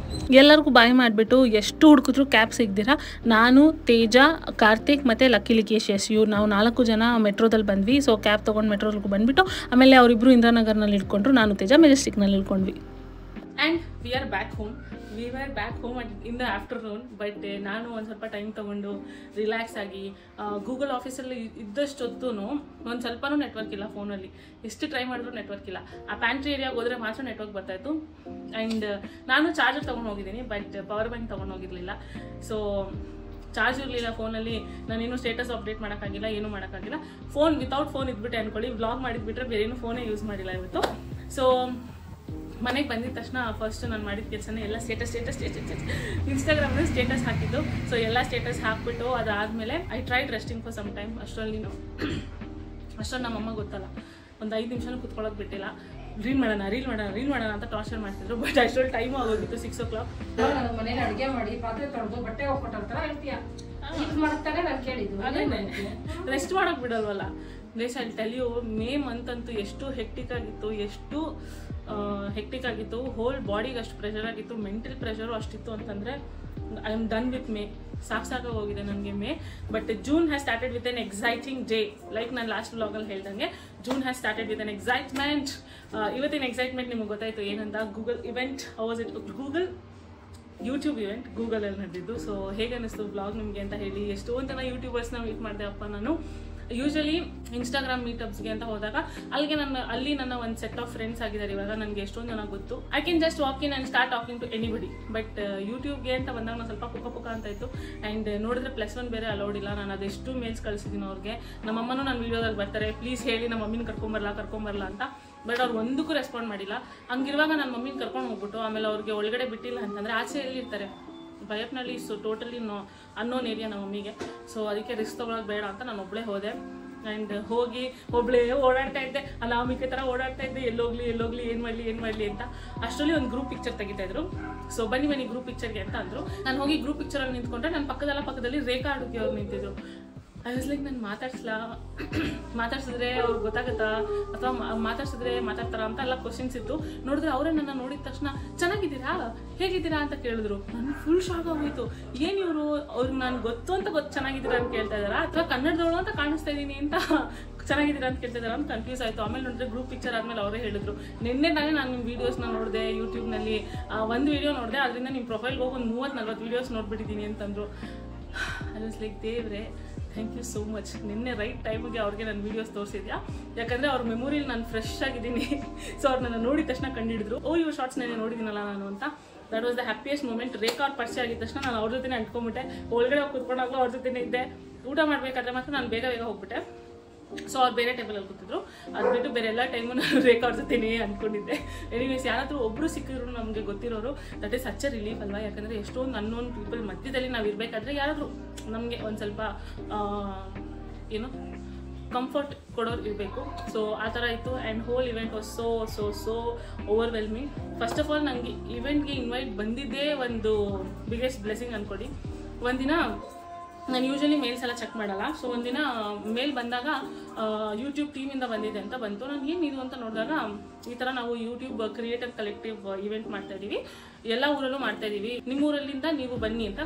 ಎಲ್ಲರಿಗೂ ಬಾಯ್ ಮಾಡಿಬಿಟ್ಟು ಎಷ್ಟು ಹುಡುಕಿದ್ರು ಕ್ಯಾಬ್ ಸಿಗ್ದಿರಾ ನಾನು, ತೇಜ, ಕಾರ್ತಿಕ್ ಮತ್ತು ಲಕ್ಕಿ ಲಿಕೇಶ್ ಇವ್ರು ನಾವು 4 ಜನ ಮೆಟ್ರೋದಲ್ಲಿ ಬಂದ್ವಿ. ಸೊ ಕ್ಯಾಬ್ ತೊಗೊಂಡು ಮೆಟ್ರೋದಲ್ಲಿ ಬಂದುಬಿಟ್ಟು ಆಮೇಲೆ ಅವರಿಬ್ಬರು ಇಂದಿರಾನಗರ್ನಲ್ಲಿ ಇಟ್ಕೊಂಡ್ರು, ನಾನು ತೇಜ ಮೆಜೆಸ್ಟಿಕ್ನಲ್ಲಿ ಇಟ್ಕೊಂಡ್ವಿ. And we are back home in the afternoon. But ನಾನು ಒಂದು ಸ್ವಲ್ಪ ಟೈಮ್ ತೊಗೊಂಡು ರಿಲ್ಯಾಕ್ಸ್ ಆಗಿ ಗೂಗಲ್ ಆಫೀಸಲ್ಲಿ ಇದ್ದಷ್ಟೊತ್ತೂ ಒಂದು ಸ್ವಲ್ಪನೂ ನೆಟ್ವರ್ಕ್ ಇಲ್ಲ ಫೋನಲ್ಲಿ. ಎಷ್ಟು ಟ್ರೈ ಮಾಡಿದ್ರು ನೆಟ್ವರ್ಕ್ ಇಲ್ಲ. ಆ ಪ್ಯಾಂಟ್ರಿ ಏರಿಯಾಗೆ ಹೋದರೆ ಮಾತ್ರ ನೆಟ್ವರ್ಕ್ ಬರ್ತಾಯಿತ್ತು. ಆ್ಯಂಡ್ ನಾನು ಚಾರ್ಜರ್ ತೊಗೊಂಡು ಹೋಗಿದ್ದೀನಿ, ಬಟ್ ಪವರ್ ಬ್ಯಾಂಕ್ ತೊಗೊಂಡು ಹೋಗಿರಲಿಲ್ಲ. ಸೊ ಚಾರ್ಜ್ ಇರಲಿಲ್ಲ ಫೋನಲ್ಲಿ, ನಾನೇನು ಸ್ಟೇಟಸ್ ಅಪ್ಡೇಟ್ ಮಾಡೋಕ್ಕಾಗಿಲ್ಲ, ಏನೂ ಮಾಡೋಕ್ಕಾಗಿಲ್ಲ. ವಿತೌಟ್ ಫೋನ್ ಇದ್ಬಿಟ್ಟೆ ಅಂದ್ಕೊಳ್ಳಿ. ವ್ಲಾಗ್ ಮಾಡಿದ್ಬಿಟ್ರೆ ಬೇರೇನು ಫೋನೇ ಯೂಸ್ ಮಾಡಿಲ್ಲ ಇವತ್ತು. ಸೊ ಮನೆಗೆ ಬಂದಿದ ತಕ್ಷಣ ಫಸ್ಟ್ ನಾನು ಮಾಡಿದ ಕೆಲಸನೇ ಎಲ್ಲ ಸ್ಟೇಟಸ್ ಇನ್ಸ್ಟಾಗ್ರಾಮ್ನಲ್ಲಿ ಸ್ಟೇಟಸ್ ಹಾಕಿದ್ದು. ಸೊ ಎಲ್ಲ ಸ್ಟೇಟಸ್ ಹಾಕ್ಬಿಟ್ಟು ಅದಾದಮೇಲೆ I tried resting for some time. ಅಷ್ಟರಲ್ಲಿ ನಮ್ಮಮ್ಮ ಗೊತ್ತಲ್ಲ, ಒಂದು 5 ನಿಮಿಷನೂ ಕುತ್ಕೊಳ್ಳೋದು ಬಿಟ್ಟಿಲ್ಲ. ರೀಲ್ ಮಾಡೋಣ ಅಂತ ಟಾರ್ಚರ್ ಮಾಡ್ತಿದ್ರು. ಬಟ್ ಅಷ್ಟರಲ್ಲಿ ಟೈಮ್ ಆಗೋಗಿತ್ತು 6 o'clock. ಮನೇಲಿ ಅಡುಗೆ ಮಾಡಿ ಪಾತ್ರೆ ತೊಳೆದು ಬಟ್ಟೆ ಹೋಗ್ಕೊಟ್ಟಾರ ಹೇಳ್ತೀಯ ಮಾಡ್ತಾರೆ. ನಾನು ಕೇಳಿದ್ದು ಅದೇನೆ, ರೆಸ್ಟ್ ಮಾಡೋಕೆ ಬಿಡಲ್ವಲ್ಲ. Guys I tell you, May month ಅಂತೂ ಎಷ್ಟು ಹೆಕ್ಟಿಕ್ ಆಗಿತ್ತು. ಹೋಲ್ ಬಾಡಿಗೆ ಅಷ್ಟು ಪ್ರೆಷರ್ ಆಗಿತ್ತು, ಮೆಂಟಲ್ ಪ್ರೆಷರು ಅಷ್ಟಿತ್ತು ಅಂತಂದರೆ I am done with May. ಸಾಕಾಗಿ ಹೋಗಿದೆ ನನಗೆ May. But June has started with N exciting day. Like ನಾನು ಲಾಸ್ಟ್ ವ್ಲಾಗಲ್ಲಿ ಹೇಳ್ದಂಗೆ June has started with N excitement. ಇವತ್ತಿನ ಎಕ್ಸೈಟ್ಮೆಂಟ್ ನಿಮಗೆ ಗೊತ್ತಾಯಿತು ಏನಂತ. ಗೂಗಲ್ ಇವೆಂಟ್, ಯೂಟ್ಯೂಬ್ ಇವೆಂಟ್ ಗೂಗಲಲ್ಲಿ ನಡೆದಿದ್ದು. ಸೊ ಹೇಗೆ ಅನ್ನಿಸ್ತು ವ್ಲಾಗ್ ನಿಮಗೆ ಅಂತ ಹೇಳಿ. ಎಷ್ಟೊಂದು ಜನ ಯೂಟ್ಯೂಬರ್ಸ್ನ ಮೀಟ್ ಮಾಡಿದೆ ಅಪ್ಪ ನಾನು. ಯೂಶಲಿ ಇನ್ಸ್ಟಾಗ್ರಾಮ್ ಮೀಟಪ್ಸ್ಗೆ ಅಂತ ಹೋದಾಗ ಅಲ್ಲಿ ನನ್ನ ಒಂದು ಸೆಟ್ ಆಫ್ ಫ್ರೆಂಡ್ಸ್ ಆಗಿದ್ದಾರೆ. ಇವಾಗ ನನಗೆ ಎಷ್ಟೊಂದು ಜನ ಗೊತ್ತು. I can just walk in and start talking to anybody. But ಯೂಟ್ಯೂಬ್ಗೆ ಅಂತ ಬಂದಾಗ ನಾನು ಸ್ವಲ್ಪ ಪುಕ್ಕ ಅಂತ ಇತ್ತು. ಆ್ಯಂಡ್ ನೋಡಿದ್ರೆ +1 ಬೇರೆ ಅಲೌಡ್ ಇಲ್ಲ. ನಾನು ಅದೆಷ್ಟು ಮೇಲ್ಸ್ ಕಳಿಸಿದ್ದೀನಿ ಅವ್ರಿಗೆ. ನಮ್ಮಮ್ಮನೂ ನನ್ನ ವೀಡಿಯೋದಲ್ಲಿ ಬರ್ತಾರೆ, ಪ್ಲೀಸ್ ಹೇಳಿ ನಮ್ಮ ಮಮ್ಮಿನ ಕರ್ಕೊಂಬರಲ್ಲ ಅಂತ. ಬಟ್ ಅವ್ರು ಒಂದಕ್ಕೂ ರೆಸ್ಪಾಂಡ್ ಮಾಡಿಲ್ಲ. ಹಂಗಿರುವಾಗ ನನ್ನ ಮಮ್ಮಿನ ಕರ್ಕೊಂಡು ಹೋಗ್ಬಿಟ್ಟು ಆಮೇಲೆ ಅವ್ರಿಗೆ ಒಳಗಡೆ ಬಿಟ್ಟಿಲ್ಲ ಅಂತಂದರೆ ಆಚೆ ಎಲ್ಲಿರ್ತಾರೆ? ಬಯಪ್ನಲ್ಲಿ. ಸೊ ಟೋಟಲಿ ಅನ್ನೋನ್ ಏರಿಯಾ ನಮ್ಮ ಮಮ್ಮಿಗೆ. ಸೊ ಅದಕ್ಕೆ ರಿಸ್ಕ್ ತೊಗೊಳೋದು ಬೇಡ ಅಂತ ನಾನು ಒಬ್ಬಳೇ ಹೋದೆ. ಆ್ಯಂಡ್ ಹೋಗಿ ಒಬ್ಬಳೇ ಓಡಾಡ್ತಾ ಇದ್ದೆ, ಅನಾಮಿಕೆ ಥರ ಓಡಾಡ್ತಾ ಇದ್ದೆ. ಎಲ್ಲೋಗ್ಲಿ ಏನು ಮಾಡಲಿ ಅಂತ. ಅಷ್ಟರಲ್ಲಿ ಒಂದು ಗ್ರೂಪ್ ಪಿಕ್ಚರ್ ತೆಗಿತಾಯಿದ್ರು. ಸೊ ಬನ್ನಿ ಗ್ರೂಪ್ ಪಿಕ್ಚರ್ಗೆ ಅಂತ ಅಂದರು. ನಾನು ಹೋಗಿ ಗ್ರೂಪ್ ಪಿಕ್ಚರಲ್ಲಿ ನಿಂತ್ಕೊಂಡ್ರೆ ನನ್ನ ಪಕ್ಕದಲ್ಲಿ ರೇಖಾ ಅಡುಗೆ ಅವ್ರು ನಿಂತಿದ್ರು. ಐ ವಾಸ್ ಲೈಕ್, ನಾನು ಮಾತಾಡ್ಸಿದ್ರೆ ಅವ್ರಿಗೆ ಗೊತ್ತಾಗುತ್ತಾ ಅಥವಾ ಮಾತಾಡ್ತಾರ ಅಂತ ಎಲ್ಲ ಕ್ವಶನ್ಸ್ ಇತ್ತು. ನೋಡಿದ್ರೆ ಅವರೇ ನನ್ನ ನೋಡಿದ ತಕ್ಷಣ ಹೇಗಿದ್ದೀರಾ ಅಂತ ಕೇಳಿದ್ರು. ನನಗೆ ಫುಲ್ ಶಾಕ್ ಆಗೋಯ್ತು. ಏನು ಇವರು ಅವ್ರಿಗೆ ನಾನು ಚೆನ್ನಾಗಿದ್ದೀರಾ ಅಂತ ಕೇಳ್ತಾ ಇದ್ದಾರಾ ಅಥವಾ ಕನ್ನಡದವಳು ಅಂತ ಕಾಣಿಸ್ತಾ ಇದ್ದೀನಿ ಅಂತ ಚೆನ್ನಾಗಿದ್ದೀರಾ ಅಂತ ಕೇಳ್ತಾ ಇದ್ದಾರಾ ಅಂತ ಕನ್ಫ್ಯೂಸ್ ಆಯಿತು. ಆಮೇಲೆ ನೋಡಿದ್ರೆ ಗ್ರೂಪ್ ಪಿಕ್ಚರ್ ಆದಮೇಲೆ ಅವರೇ ಹೇಳಿದ್ರು, ನಿನ್ನೆ ನಾನು ನಿಮ್ಮ ವೀಡಿಯೋಸ್ನ ನೋಡಿದೆ ಯೂಟ್ಯೂಬ್ನಲ್ಲಿ. ಒಂದು ವೀಡಿಯೋ ನೋಡಿದೆ, ಅದರಿಂದ ನಿಮ್ಮ ಪ್ರೊಫೈಲ್ಗೆ ಹೋಗಿ ಒಂದು 30-40 ವೀಡಿಯೋಸ್ ನೋಡ್ಬಿಟ್ಟಿದ್ದೀನಿ ಅಂತಂದರು. ಐ ವಾಸ್ ಲೈಕ್, ದೇವ್ರೆ ಥ್ಯಾಂಕ್ ಯು ಸೋ ಮಚ್. ನಿನ್ನೆ ರೈಟ್ ಟೈಮಿಗೆ ಅವ್ರಿಗೆ ನನ್ನ ವೀಡಿಯೋಸ್ ತೋರಿಸಿದ್ಯಾ. ಯಾಕಂದರೆ ಅವ್ರ ಮೆಮೊರಿಲಿ ನಾನು ಫ್ರೆಶ್ ಆಗಿದ್ದೀನಿ. ಸೊ ಅವ್ರು ನನ್ನ ನೋಡಿದ ತಕ್ಷಣ ಕಂಡಿಡಿದ್ರು, ಇವ್ರ ಶಾರ್ಟ್ಸ್ ನೆನೆ ನೋಡಿದ್ದೀನಲ್ಲ ನಾನು ಅಂತ. That was the happiest moment. Rekha ಅವ್ರ ಪರಿಚಯ ಆಗಿದ ತಕ್ಷಣ ನಾನು ಅವ್ರ ಜೊತೆ ಅಂಟ್ಕೊಂಡ್ಬಿಟ್ಟೆ. ಒಳಗಡೆ ಹೋಗಿ ಕೂತ್ಕೊಂಡಾಗಲೂ ಅವ್ರ ಜೊತೆನೇ ಇದ್ದೆ. ಊಟ ಮಾಡಬೇಕಾದ್ರೆ ಮಾತ್ರ ನಾನು ಬೇಗ ಹೋಗ್ಬಿಟ್ಟೆ. ಸೊ ಅವ್ರು ಬೇರೆ ಟೇಬಲಲ್ಲಿ ಕೂತಿದ್ರು. ಅದು ಬಿಟ್ಟು ಬೇರೆ ಎಲ್ಲ ಟೈಮು ನಾನು ರೇಖಾ ಅವ್ರ ಜೊತೆನೇ ಅಂದ್ಕೊಂಡಿದ್ದೆ. ಎನಿವೇಸ್, ಯಾರಾದರೂ ಒಬ್ಬರು ಸಿಕ್ಕಿದ್ರು ನಮಗೆ ಗೊತ್ತಿರೋರು, that is such a relief ಅಲ್ವಾ. ಯಾಕಂದರೆ ಎಷ್ಟೊಂದು ಅನ್ನೋನ್ ಪೀಪಲ್ ಮಧ್ಯದಲ್ಲಿ ನಾವು ಇರಬೇಕಾದ್ರೆ ಯಾರಾದರೂ ನಮಗೆ ಒಂದು ಸ್ವಲ್ಪ ಕಂಫರ್ಟ್ ಕೊಡೋರು ಇರಬೇಕು. ಸೊ ಆ ಥರ ಇತ್ತು. And whole event was so overwhelming. First of all ನನಗೆ ಇವೆಂಟ್ಗೆ ಇನ್ವೈಟ್ ಬಂದಿದ್ದೇ ಒಂದು ಬಿಗ್ಗೆಸ್ಟ್ ಬ್ಲೆಸ್ಸಿಂಗ್ ಅಂದ್ಕೊಡಿ. ಒಂದಿನ ನಾನು ಯೂಶಲಿ ಮೇಲ್ಸ್ ಎಲ್ಲ ಚೆಕ್ ಮಾಡಲ್ಲ. ಸೊ ಒಂದಿನ ಮೇಲ್ ಬಂದಾಗ ಯೂಟ್ಯೂಬ್ ಟೀಮಿಂದ ಬಂದಿದೆ ಅಂತ ಬಂತು. ನಾನು ಏನಿದು ಅಂತ ನೋಡಿದಾಗ ಈ ಥರ ನಾವು ಯೂಟ್ಯೂಬ್ ಕ್ರಿಯೇಟರ್ ಕಲೆಕ್ಟಿವ್ ಇವೆಂಟ್ ಮಾಡ್ತಾಯಿದ್ದೀವಿ, ಎಲ್ಲ ಊರಲ್ಲೂ ಮಾಡ್ತಾಯಿದ್ದೀವಿ, ನಿಮ್ಮ ಊರಲ್ಲಿಂದ ನೀವು ಬನ್ನಿ ಅಂತ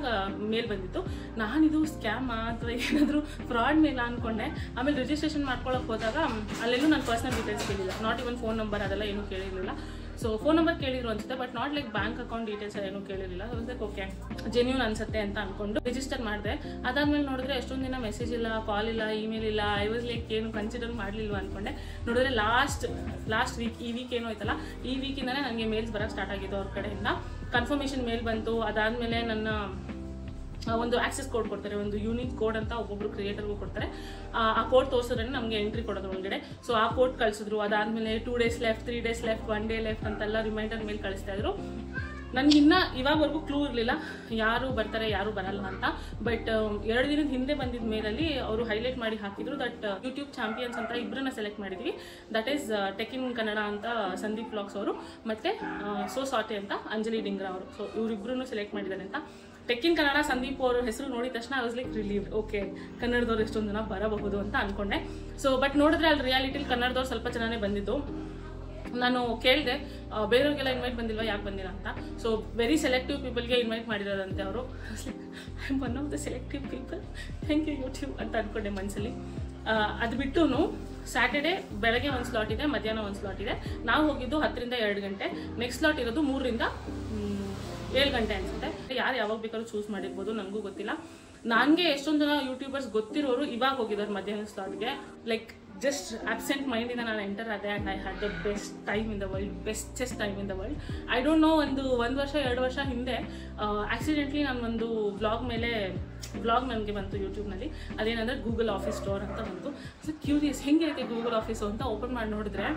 ಮೇಲ್ ಬಂದಿತ್ತು. ನಾನಿದು ಸ್ಕ್ಯಾಮಾ ಅಥವಾ ಏನಾದರೂ ಫ್ರಾಡ್ ಮೇಲ ಅಂದ್ಕೊಂಡೆ. ಆಮೇಲೆ ರಿಜಿಸ್ಟ್ರೇಷನ್ ಮಾಡ್ಕೊಳ್ಳೋಕೆ ಹೋದಾಗ ಅಲ್ಲೆಲ್ಲೂ ನನ್ನ ಪರ್ಸ್ನಲ್ ಡೀಟೇಲ್ಸ್ ಕೇಳಿಲ್ಲ. ನಾಟ್ ಇವನ್ ಫೋನ್ ನಂಬರ್ ಅದೆಲ್ಲ ಏನೂ ಕೇಳಿರಲಿಲ್ಲ. ಸೊ ಫೋನ್ ನಂಬರ್ ಕೇಳಿದ್ರು ಅನ್ಸುತ್ತೆ, but not like bank account details ಏನೂ ಕೇಳಿರಲಿಲ್ಲ. ಲೈಕ್ ಓಕೆ ಜೆನ್ಯೂನ್ ಅನ್ಸುತ್ತೆ ಅಂತ ಅಂದ್ಕೊಂಡು ರಿಜಿಸ್ಟರ್ ಮಾಡಿದೆ. ಅದಾದಮೇಲೆ ನೋಡಿದ್ರೆ ಎಷ್ಟೊಂದು ದಿನ ಮೆಸೇಜ್ ಇಲ್ಲ, ಕಾಲ್ ಇಲ್ಲ, ಇಮೇಲ್ ಇಲ್ಲ. ಐ ವಾಸ್ ಲೈಕ್ ಏನು ಕನ್ಸಿಡರ್ ಮಾಡಲಿಲ್ವ ಅಂದ್ಕೊಂಡೆ. ನೋಡಿದ್ರೆ ಲಾಸ್ಟ್ ವೀಕ್, ಈ ವೀಕ್ ಏನೋ ಆಯ್ತಲ್ಲ, ಈ ವೀಕಿಂದನೇ ನನಗೆ ಮೇಲ್ಸ್ ಬರೋಕ್ಕೆ ಸ್ಟಾರ್ಟ್ ಆಗಿದ್ದು ಅವ್ರ ಕಡೆಯಿಂದ. ಕನ್ಫರ್ಮೇಷನ್ ಮೇಲ್ ಬಂತು. ಅದಾದಮೇಲೆ ನನ್ನ ಒಂದು ಆಕ್ಸೆಸ್ ಕೋಡ್ ಕೊಡ್ತಾರೆ, ಒಂದು ಯೂನಿಕ್ ಕೋಡ್ ಅಂತ ಒಬ್ಬೊಬ್ರು ಕ್ರಿಯೇಟರ್ಗೂ ಕೊಡ್ತಾರೆ. ಆ ಕೋಡ್ ತೋರಿಸಿದ್ರೆ ನಮಗೆ ಎಂಟ್ರಿ ಕೊಡೋದು ಒಳಗಡೆ. ಸೊ ಆ ಕೋಡ್ ಕಳಿಸಿದ್ರು. ಅದಾದಮೇಲೆ 2 days left, 3 days left, 1 day left ಅಂತೆಲ್ಲ ರಿಮೈಂಡರ್ ಮೇಲ್ ಕಳಿಸ್ತಾ ಇದ್ರು. ನನಗಿನ್ನ ಇವಾಗವರೆಗೂ ಕ್ಲೂ ಇರಲಿಲ್ಲ ಯಾರು ಬರ್ತಾರೆ ಯಾರು ಬರಲ್ಲ ಅಂತ. ಬಟ್ 2 ದಿನದ ಹಿಂದೆ ಬಂದಿದ್ದ ಮೇಲಲ್ಲಿ ಅವರು ಹೈಲೈಟ್ ಮಾಡಿ ಹಾಕಿದ್ರು ದಟ್ ಯೂಟ್ಯೂಬ್ ಚಾಂಪಿಯನ್ಸ್ ಅಂತ ಇಬ್ಬರನ್ನ ಸೆಲೆಕ್ಟ್ ಮಾಡಿದ್ವಿ. That is tech in Kannada ಅಂತ ಸಂದೀಪ್ ವ್ಲಾಗ್ಸ್ ಅವರು, ಮತ್ತು ಸೋ ಸಾಟೆ ಅಂತ ಅಂಜಲಿ ಡಿಂಗ್ರಾ ಅವರು. ಸೊ ಇವರಿಬ್ಬರನ್ನು ಸೆಲೆಕ್ಟ್ ಮಾಡಿದ್ದಾರೆ ಅಂತ. ಟೆಕ್ ಇನ್ ಕನ್ನಡ ಸಂದೀಪ್ ಅವ್ರ ಹೆಸರು ನೋಡಿದ ತಕ್ಷಣ I was like relieved. Okay, ಕನ್ನಡದವ್ರು ಎಷ್ಟೊಂದು ಜನ ಬರಬಹುದು ಅಂತ ಅಂದ್ಕೊಂಡೆ. ಸೊ ಬಟ್ ನೋಡಿದ್ರೆ ಅಲ್ಲಿ ರಿಯಾಲಿಟಿಲಿ ಕನ್ನಡದವ್ರು ಸ್ವಲ್ಪ ಚೆನ್ನಾಗೇ ಬಂದಿದ್ದು. ನಾನು ಕೇಳಿದೆ ಬೇರೆಯವ್ರಿಗೆಲ್ಲ ಇನ್ವೈಟ್ ಬಂದಿಲ್ವಾ, ಯಾಕೆ ಬಂದಿಲ್ಲ ಅಂತ. ಸೊ ವೆರಿ ಸೆಲೆಕ್ಟಿವ್ ಪೀಪಲ್ಗೆ ಇನ್ವೈಟ್ ಮಾಡಿರೋದಂತೆ ಅವರು. I am one of the selective people, thank you YouTube ಅಂತ ಅಂದ್ಕೊಂಡೆ ಮನಸ್ಸಲ್ಲಿ. ಅದು ಬಿಟ್ಟು ಸ್ಯಾಟರ್ಡೆ ಬೆಳಗ್ಗೆ ಒಂದು ಸ್ಲಾಟ್ ಇದೆ, ಮಧ್ಯಾಹ್ನ ಒಂದು ಸ್ಲಾಟ್ ಇದೆ. ನಾವು ಹೋಗಿದ್ದು 10 ರಿಂದ 2 ಗಂಟೆ. ನೆಕ್ಸ್ಟ್ ಸ್ಲಾಟ್ ಇರೋದು 3 ರಿಂದ 7 ಗಂಟೆ ಅನಿಸುತ್ತೆ. ಯಾರು ಯಾವಾಗ ಬೇಕಾದ್ರೂ ಚೂಸ್ ಮಾಡಿರ್ಬೋದು, ನನಗೂ ಗೊತ್ತಿಲ್ಲ. ನನಗೆ ಎಷ್ಟೊಂದು ಜನ ಯೂಟ್ಯೂಬರ್ಸ್ ಗೊತ್ತಿರೋರು ಇವಾಗ ಹೋಗಿದ್ದಾರೆ ಮಧ್ಯಾಹ್ನ ಸ್ಲಾಟ್ಗೆ. ಲೈಕ್ ಜಸ್ಟ್ ಅಬ್ಸೆಂಟ್ ಮೈಂಡಿಂದ ನಾನು ಎಂಟರ್ ಆದೆ and I had the best time in the world, bestest time in the world. I don't know, ಒಂದು ವರ್ಷ 2 ವರ್ಷ ಹಿಂದೆ ಆಕ್ಸಿಡೆಂಟ್ಲಿ ನಾನು ಒಂದು ವ್ಲಾಗ್ ನನಗೆ ಬಂತು ಯೂಟ್ಯೂಬ್ನಲ್ಲಿ. ಅದೇನಂದರೆ ಗೂಗಲ್ ಆಫೀಸ್ ಸ್ಟೋರ್ ಅಂತ ಬಂತು. ಸೊ ಕ್ಯೂರಿಯಸ್ ಹೆಂಗಿರುತ್ತೆ ಗೂಗಲ್ ಆಫೀಸು ಅಂತ ಓಪನ್ ಮಾಡಿ ನೋಡಿದ್ರೆ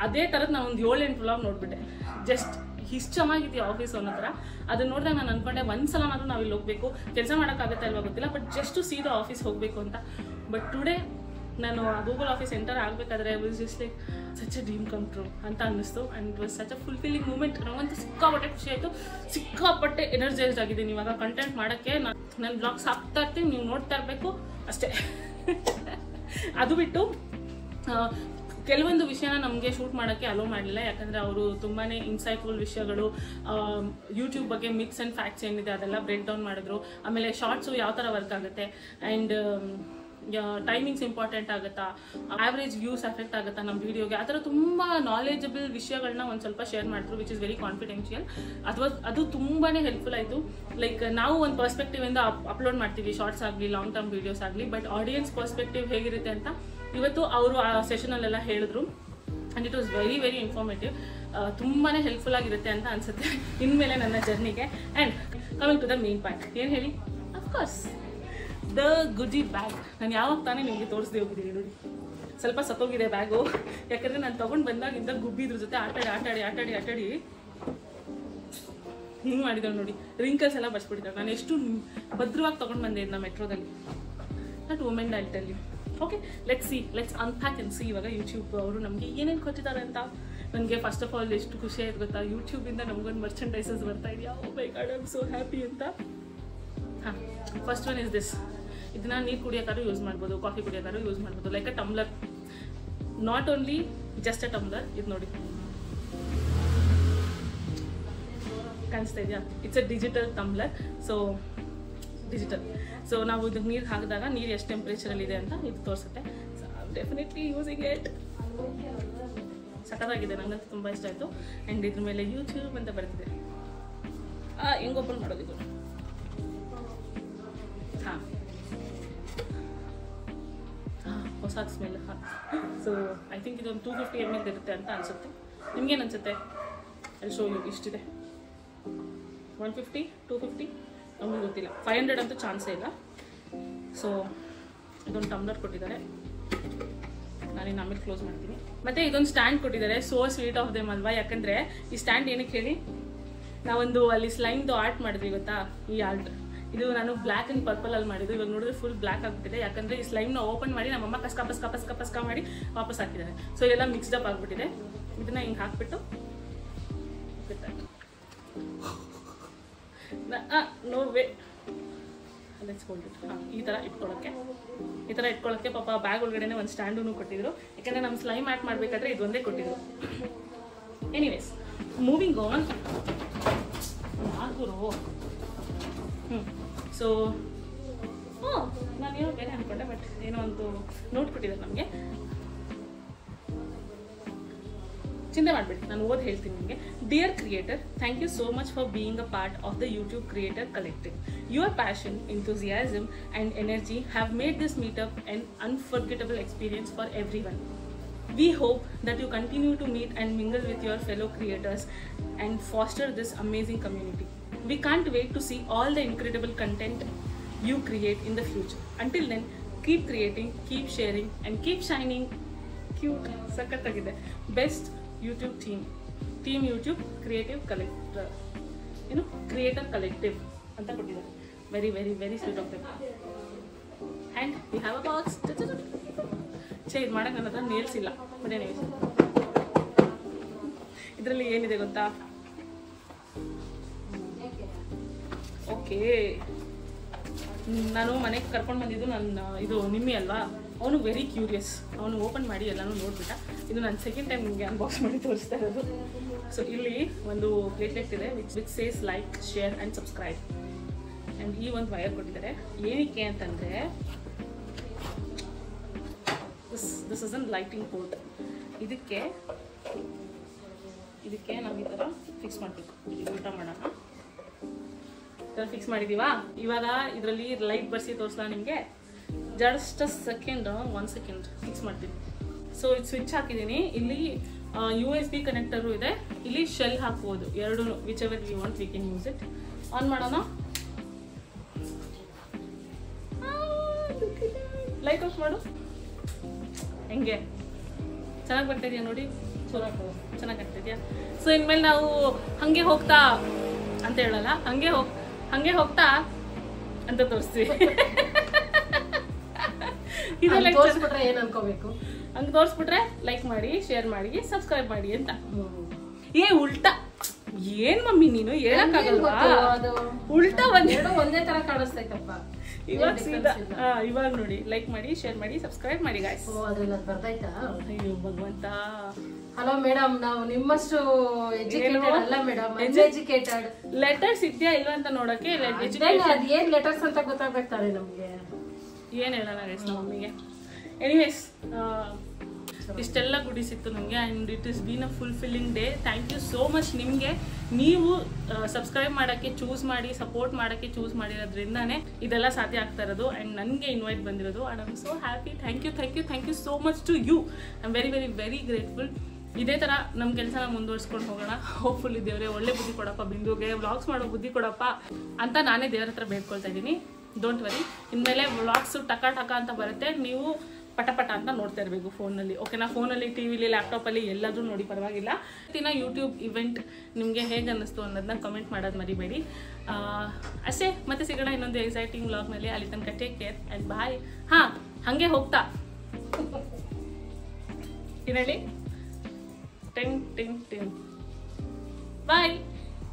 ಅದೇ ಥರದ್ದು ನಾನು ಒಂದು 7-8 ವ್ಲಾಗ್ ನೋಡಿಬಿಟ್ಟೆ. ಜಸ್ಟ್ ಇಷ್ಟು ಚೆನ್ನಾಗಿದೆಯಾ ಆಫೀಸ್ ಅನ್ನೋ ಥರ. ಅದನ್ನ ನೋಡಿದಾಗ ನಾನು ಅಂದ್ಕೊಂಡೆ ಒಂದ್ಸಲನಾದ್ರೂ ನಾವು ಇಲ್ಲಿ ಹೋಗಬೇಕು, ಕೆಲಸ ಮಾಡೋಕ್ಕಾಗುತ್ತೆ ಅಲ್ವಾ ಗೊತ್ತಿಲ್ಲ, but just to see the office ಹೋಗಬೇಕು ಅಂತ. ಬಟ್ ಟುಡೇ ನಾನು ಗೂಗಲ್ ಆಫೀಸ್ ಎಂಟರ್ ಆಗಬೇಕಾದ್ರೆ was just like such a dream come true ಅಂತ ಅನ್ನಿಸ್ತು. And it was such a fulfilling moment. ನನಗಂತೂ ಸಿಕ್ಕಾಪಟ್ಟೆ ಖುಷಿ ಆಯಿತು, ಸಿಕ್ಕಾಪಟ್ಟೆ ಎನರ್ಜೈಸ್ಡ್ ಆಗಿದ್ದೀನಿ ಇವಾಗ ಕಂಟೆಂಟ್ ಮಾಡೋಕ್ಕೆ. ನನ್ನ ಬ್ಲಾಗ್ಸ್ ಹಾಕ್ತಾ ಇರ್ತೀನಿ, ನೀವು ನೋಡ್ತಾ ಇರಬೇಕು ಅಷ್ಟೇ. ಅದು ಬಿಟ್ಟು ಕೆಲವೊಂದು ವಿಷಯನ ನಮಗೆ ಶೂಟ್ ಮಾಡೋಕ್ಕೆ ಅಲೋ ಮಾಡಲಿಲ್ಲ, ಯಾಕಂದರೆ ಅವರು ತುಂಬಾ ಇನ್ಸೈಟ್ಫುಲ್ ವಿಷಯಗಳು, ಯೂಟ್ಯೂಬ್ ಬಗ್ಗೆ ಮಿತ್ಸ್ ಆ್ಯಂಡ್ ಫ್ಯಾಕ್ಟ್ಸ್ ಏನಿದೆ ಅದೆಲ್ಲ ಬ್ರೇಕ್ ಡೌನ್ ಮಾಡಿದ್ರು. ಆಮೇಲೆ ಶಾರ್ಟ್ಸು ಯಾವ ಥರ ವರ್ಕ್ ಆಗುತ್ತೆ ಆ್ಯಂಡ್ ಟೈಮಿಂಗ್ಸ್ ಇಂಪಾರ್ಟೆಂಟ್ ಆಗುತ್ತಾ, ಆವ್ರೇಜ್ ವ್ಯೂಸ್ ಎಫೆಕ್ಟ್ ಆಗುತ್ತಾ ನಮ್ಮ ವೀಡಿಯೋಗೆ, ಆ ಥರ ತುಂಬ ನಾಲೆಜಬಲ್ ವಿಷಯಗಳನ್ನ ಒಂದು ಸ್ವಲ್ಪ ಶೇರ್ ಮಾಡಿದ್ರು, ವಿಚ್ ಇಸ್ ವೆರಿ ಕಾನ್ಫಿಡೆನ್ಷಿಯಲ್. ಅದು ತುಂಬಾ ಹೆಲ್ಪ್ಫುಲ್ ಆಯಿತು. ಲೈಕ್ ನಾವು ಒಂದು ಪರ್ಸ್ಪೆಕ್ಟಿವಿಂದ ಅಪ್ಲೋಡ್ ಮಾಡ್ತೀವಿ, ಶಾರ್ಟ್ಸ್ ಆಗಲಿ ಲಾಂಗ್ ಟರ್ಮ್ ವೀಡಿಯೋಸ್ ಆಗಲಿ, ಬಟ್ ಆಡಿಯನ್ಸ್ ಪರ್ಸ್ಪೆಕ್ಟಿವ್ ಹೇಗಿರುತ್ತೆ ಅಂತ ಇವತ್ತು ಅವರು ಆ ಸೆಷನಲ್ಲೆಲ್ಲ ಹೇಳಿದ್ರು. And it was very very informative. ತುಂಬಾ ಹೆಲ್ಪ್ಫುಲ್ ಆಗಿರುತ್ತೆ ಅಂತ ಅನಿಸುತ್ತೆ ಇನ್ಮೇಲೆ ನನ್ನ ಜರ್ನಿಗೆ. And coming to the main point, ಏನು ಹೇಳಿ, ಅಫ್ಕೋರ್ಸ್ ದ ಗುಜಿ ಬ್ಯಾಗ್. ನಾನು ಯಾವಾಗ ತಾನೇ ನಿಮಗೆ ತೋರಿಸ್ದೆ ಹೋಗಿದ್ದೀನಿ ನೋಡಿ, ಸ್ವಲ್ಪ ಸತ್ತೋಗಿದೆ ಬ್ಯಾಗು. ಯಾಕಂದರೆ ನಾನು ತೊಗೊಂಡು ಬಂದಾಗಿಂದ ಗುಬ್ಬಿದ್ರ ಜೊತೆ ಆಟಾಡಿ ಹಿಂಗೆ ಮಾಡಿದ್ರು ನೋಡಿ, ರಿಂಕಲ್ಸ್ ಎಲ್ಲ ಬಚ್ಬಿಟ್ಟಿದ್ದಾರೆ. ನಾನು ಎಷ್ಟು ಭದ್ರವಾಗಿ ತೊಗೊಂಡು ಬಂದೆ ಇದನ್ನ ಮೆಟ್ರೋದಲ್ಲಿ. That women I tell you. Okay, let's unpack and see ಇವಾಗ ಯೂಟ್ಯೂಬ್ ಅವರು ನಮಗೆ ಏನೇನು ಕೊಟ್ಟಿದ್ದಾರೆ ಅಂತ. ನನಗೆ ಫಸ್ಟ್ ಆಫ್ ಆಲ್ ಎಷ್ಟು ಖುಷಿ ಆಯ್ತು ಗೊತ್ತಾ, ಯೂಟ್ಯೂಬಿಂದ ನಮಗೊಂದು ಮರ್ಚೆಂಡೈಸಸ್ ಬರ್ತಾ ಇದೆಯಾ. Oh my god, I am so happy ಅಂತ. ಹಾಂ, ಫಸ್ಟ್ ಒನ್ ಇಸ್ ದಿಸ್. ಇದನ್ನ ನೀರು ಕುಡಿಯೋಕ್ಕಾದ್ರೂ ಯೂಸ್ ಮಾಡ್ಬೋದು, ಕಾಫಿ ಕುಡಿಯೋಕ್ಕಾದ್ರೂ ಯೂಸ್ ಮಾಡ್ಬೋದು. Like a tumbler, not only just a tumbler. ಇದು ನೋಡಿ, ಕಾಣಿಸ್ತಾ ಇದೆಯಾ? It's a digital tumbler. So ನಾವು ಇದಕ್ಕೆ ನೀರು ಹಾಕಿದಾಗ ನೀರು ಎಷ್ಟು ಟೆಂಪ್ರೇಚರಲ್ಲಿ ಇದೆ ಅಂತ ಇದು ತೋರಿಸುತ್ತೆ. So definitely using it. ಸಖತ್ತಾಗಿದೆ, ನನಗಂತೂ ತುಂಬ ಇಷ್ಟ ಆಯಿತು. ಆ್ಯಂಡ್ ಇದ್ರ ಮೇಲೆ ಯೂಟ್ಯೂಬ್ ಅಂತ ಬರ್ತಿದೆ. ಹೆಂಗೆ ಓಪನ್ ಮಾಡೋದಿದು? ಹಾಂ, ಹೊಸ ಸ್ಮೆಲ್. ಹಾಂ, ಸೊ ಐ ಥಿಂಕ್ ಇದೊಂದು 250 ml ಇರುತ್ತೆ ಅಂತ ಅನಿಸುತ್ತೆ. ನಿಮ್ಗೇನು ಅನಿಸುತ್ತೆ? ಅಲ್ಲಿ ಶೋ ಯು ಇಷ್ಟಿದೆ. 150, 250 ನಮಗೆ ಗೊತ್ತಿಲ್ಲ. 500 ಅಂತೂ ಚಾನ್ಸೇ ಇಲ್ಲ. ಸೊ ಇದೊಂದು ಟಮ್ಲರ್ ಕೊಟ್ಟಿದ್ದಾರೆ, ನಾನಿನ್ನು ಆಮೇಲೆ ಕ್ಲೋಸ್ ಮಾಡ್ತೀನಿ. ಮತ್ತು ಇದೊಂದು ಸ್ಟ್ಯಾಂಡ್ ಕೊಟ್ಟಿದ್ದಾರೆ. ಸೋ ಸ್ವೀಟ್ ಆಫ್ ದೆಮ್ ಅಲ್ವಾ? ಯಾಕಂದರೆ ಈ ಸ್ಟ್ಯಾಂಡ್ ಏನಕ್ಕೆ ಹೇಳಿ, ನಾವೊಂದು ಅಲ್ಲಿ ಸ್ಲೈಮ್ದು ಆರ್ಟ್ ಮಾಡಿದ್ವಿ ಗೊತ್ತಾ, ಈ ಆರ್ಟ್. ಇದು ನಾನು ಬ್ಲ್ಯಾಕ್ ಆ್ಯಂಡ್ ಪರ್ಪಲಲ್ಲಿ ಮಾಡಿದ್ದು. ಇವಾಗ ನೋಡಿದ್ರೆ ಫುಲ್ ಬ್ಲ್ಯಾಕ್ ಆಗ್ಬಿಟ್ಟಿದೆ, ಯಾಕಂದರೆ ಈ ಸ್ಲೈಮ್ನ ಓಪನ್ ಮಾಡಿ ನಮ್ಮಮ್ಮ ಕಸ್ಕ ಮಾಡಿ ವಾಪಸ್ ಹಾಕಿದ್ದಾರೆ. ಸೊ ಇದೆಲ್ಲ ಮಿಕ್ಸ್ಡ್ ಅಪ್ ಆಗಿಬಿಟ್ಟಿದೆ. ಇದನ್ನು ಹಿಂಗೆ ಹಾಕ್ಬಿಟ್ಟು ನೋ ವೇ ಈ ಥರ ಇಟ್ಕೊಳ್ಳೋಕ್ಕೆ ಪಾಪ ಬ್ಯಾಗ್ ಒಳಗಡೆ ಒಂದು ಸ್ಟ್ಯಾಂಡೂ ಕೊಟ್ಟಿದ್ರು. ಯಾಕಂದರೆ ನಮ್ಮ ಸ್ಲೈಮ್ ಆ್ಯಡ್ ಮಾಡಬೇಕಾದ್ರೆ ಇದೊಂದೇ ಕೊಟ್ಟಿದ್ರು. Anyways, moving on. ಸೊ ನಾನೇನೋ ಬೇರೆ ಅಂದ್ಕೊಂಡೆ, ಬಟ್ ಏನೋ ಒಂದು ನೋಟ್ ಕೊಟ್ಟಿದ್ದಾರೆ ನಮಗೆ. ಚಿಂತೆ ಮಾಡಬೇಡಿ, ನಾನು ಓದಿ ಹೇಳ್ತೀನಿ ನಿಮಗೆ. Dear creator, thank you so much for being a part of the YouTube creator collective. Your passion, enthusiasm and energy have made this meetup an unforgettable experience for everyone. We hope that you continue to meet and mingle with your fellow creators and foster this amazing community. We can't wait to see all the incredible content you create in the future. Until then, keep creating, keep sharing and keep shining. Cute, ಸಖತ್ತಾಗಿದೆ. Best YouTube team YouTube creative creator collective ಅಂತ ಕೊಟ್ಟಿದ್ದಾರೆ. Very very very sweet of them. And we have a box. ಇದು ಮಾಡೋಕೆ ನನ್ನ ಹತ್ರ ನೇಲ್ಸ್ ಇಲ್ಲ, ಬಟ್ ಏನಿವೆ. ಇದರಲ್ಲಿ ಏನಿದೆ ಗೊತ್ತಾ? ಓಕೆ, ನಾನು ಮನೆಗೆ ಕರ್ಕೊಂಡು ಬಂದಿದ್ದು ಇದು ನಿಮ್ಮಿ ಅಲ್ವಾ, ಅವನು ವೆರಿ ಕ್ಯೂರಿಯಸ್. ಅವನು ಓಪನ್ ಮಾಡಿ ಎಲ್ಲನೂ ನೋಡ್ಬಿಟ್ಟ. ಇದು ನಾನು ಸೆಕೆಂಡ್ ಟೈಮ್ ನಿಮಗೆ ಅನ್ಬಾಕ್ಸ್ ಮಾಡಿ ತೋರಿಸ್ತಾ ಇರೋದು. ಸೊ ಇಲ್ಲಿ ಒಂದು ಪ್ಲೇಟ್ಲೆಟ್ ಇದೆ which says like share and subscribe. And ಈ ಒಂದು ವಯರ್ ಕೊಟ್ಟಿದ್ದಾರೆ. ಏನಕ್ಕೆ ಅಂತಂದರೆ this is an lighting port. ಇದಕ್ಕೆ ನಾವು ಈ ಥರ ಫಿಕ್ಸ್ ಮಾಡಬೇಕು. ಊಟ ಮಾಡೋಣ ಈ ಥರ ಫಿಕ್ಸ್ ಮಾಡಿದ್ದೀವಾ. ಇವಾಗ ಇದರಲ್ಲಿ ಲೈಟ್ ಬರ್ಸಿ ತೋರಿಸ್ಲಾ ನಿಮಗೆ? ಜಸ್ಟ್ ಒನ್ ಸೆಕೆಂಡ್ ಫಿಕ್ಸ್ ಮಾಡ್ತೀನಿ. ಸೊ ಇದು ಸ್ವಿಚ್ ಹಾಕಿದ್ದೀನಿ. ಇಲ್ಲಿ USB ಕನೆಕ್ಟರು ಇದೆ. ಇಲ್ಲಿ ಶೆಲ್ ಹಾಕ್ಬೋದು ಎರಡೂ, which ever we want we can use it. On ಮಾಡೋಣ. ಲೈಟ್ ಆಫ್ ಮಾಡು. ಹೆಂಗೆ ಚೆನ್ನಾಗಿ ಬರ್ತಿದ್ಯಾ ನೋಡಿ? ಚೆನ್ನಾಗಿ ಆಗ್ತಿದ್ಯಾ? ಸೊ ಇನ್ಮೇಲೆ ನಾವು ಹಂಗೆ ಹೋಗ್ತಾ ಅಂತ ಹೇಳಲ್ಲ, ಹಂಗೆ ಹೋಗ್ತಾ ಅಂತ ತೋರಿಸ್ತೀವಿ. ಇದೆಲ್ಲ ತೋರಿಸ್ಬಿಟ್ರೆ ಏನು ಅನ್ಕೋಬೇಕು? ಹಂಗೆ ತೋರಿಸ್ಬಿಟ್ರೆ ಲೈಕ್ ಮಾಡಿ, ಶೇರ್ ಮಾಡಿ, ಸಬ್ಸ್ಕ್ರೈಬ್ ಮಾಡಿ ಅಂತ. ಉಲ್ಟಾ ಏನ್ ಮಮ್ಮಿ ನೀನು ಹೇಳಕ್ಕಾಗಲ್ವಾ? ಉಲ್ಟಾ ಒಂದೇ ತರ ಕಾಣಿಸ್ತೈತಪ್ಪ. ಇವಾಗ ನೋಡಿ, ಲೈಕ್ ಮಾಡಿ, ಶೇರ್ ಮಾಡಿ, ಸಬ್ಸ್ಕ್ರೈಬ್ ಮಾಡಿ ಗಾಯ್ಸ್. ಅದ್ರಲ್ಲಿ ಬರ್ತಾಯ್ತಾ? ಅಯ್ಯೋ ಭಗವಂತ. ಹಲೋ ಮೇಡಮ್, ನಾವು ನಿಮ್ಮಷ್ಟು ಎಜುಕೇಟೆಡ್ ಅಲ್ಲ ಮೇಡಮ್, ಎಜುಕೇಟೆಡ್. ಲೆಟರ್ಸ್ ಇದೆಯಾ ಇಲ್ವಾ ಅಂತ ನೋಡಕ್ಕೆ ಏನ್ ಲೆಟರ್ಸ್ ಅಂತ ಗೊತ್ತಾಗ್ಬೇಕಾರೆ ನಮ್ಗೆ ಏನ್ ಹೇಳೋಣ ಗೈಸ್ ನಮ್ಮ ಮಮ್ಮಿಗೆ. ಎನಿವೇಸ್ ಇಷ್ಟೆಲ್ಲ ಗುಡೀಸ್ ಇತ್ತು ನಮಗೆ and it is been a fulfilling day. Thank you so much ನಿಮಗೆ. ನೀವು ಸಬ್ಸ್ಕ್ರೈಬ್ ಮಾಡೋಕ್ಕೆ ಚೂಸ್ ಮಾಡಿ, ಸಪೋರ್ಟ್ ಮಾಡೋಕ್ಕೆ ಚೂಸ್ ಮಾಡಿರೋದ್ರಿಂದಾನೇ ಇದೆಲ್ಲ ಸಾಧ್ಯ ಆಗ್ತಾ ಇರೋದು ಆ್ಯಂಡ್ ನನಗೆ ಇನ್ವೈಟ್ ಬಂದಿರೋದು. And I am so happy. Thank you so much to you. I am very very very grateful. ಇದೇ ಥರ ನಮ್ಮ ಕೆಲಸನ ಮುಂದುವರ್ಸ್ಕೊಂಡು ಹೋಗೋಣ. ಹೋಪ್ಫುಲ್ಲಿ ದೇವರೇ ಒಳ್ಳೆ ಬುದ್ಧಿ ಕೊಡಪ್ಪ, ಬಿಂದುಗೆ ವ್ಲಾಗ್ಸ್ ಮಾಡೋ ಬುದ್ಧಿ ಕೊಡಪ್ಪ ಅಂತ ನಾನೇ ದೇವ್ರ ಹತ್ರ ಬೇಡ್ಕೊಳ್ತಾ ಇದ್ದೀನಿ. ಡೋಂಟ್ ವರಿ, ಇನ್ಮೇಲೆ ವ್ಲಾಗ್ಸು ಟಕ ಅಂತ ಬರುತ್ತೆ. ನೀವು ಪಟ ಅಂತ ನೋಡ್ತಾ ಇರಬೇಕು ಫೋನಲ್ಲಿ. ಓಕೆನಾ? ಫೋನಲ್ಲಿ, ಟಿವಿಲಿ, ಲ್ಯಾಪ್ಟಾಪಲ್ಲಿ ಎಲ್ಲಾದರೂ ನೋಡಿ, ಪರವಾಗಿಲ್ಲ. ಇವತ್ತಿನ ಯೂಟ್ಯೂಬ್ ಇವೆಂಟ್ ನಿಮಗೆ ಹೇಗೆ ಅನ್ನಿಸ್ತು ಅನ್ನೋದನ್ನ ಕಮೆಂಟ್ ಮಾಡೋದು ಮರಿಬೇಡಿ. ಅಷ್ಟೇ, ಮತ್ತೆ ಸಿಗೋಣ ಇನ್ನೊಂದು ಎಕ್ಸೈಟಿಂಗ್ ವ್ಲಾಗ್ನಲ್ಲಿ. ಅಲ್ಲಿ ತನಕ ಟೇಕ್ ಕೇರ್ ಆ್ಯಂಡ್ ಬಾಯ್. ಹಾಂ, ಹಾಗೆ ಹೋಗ್ತಾ ಹೇಳಿ, 10 ಬಾಯ್.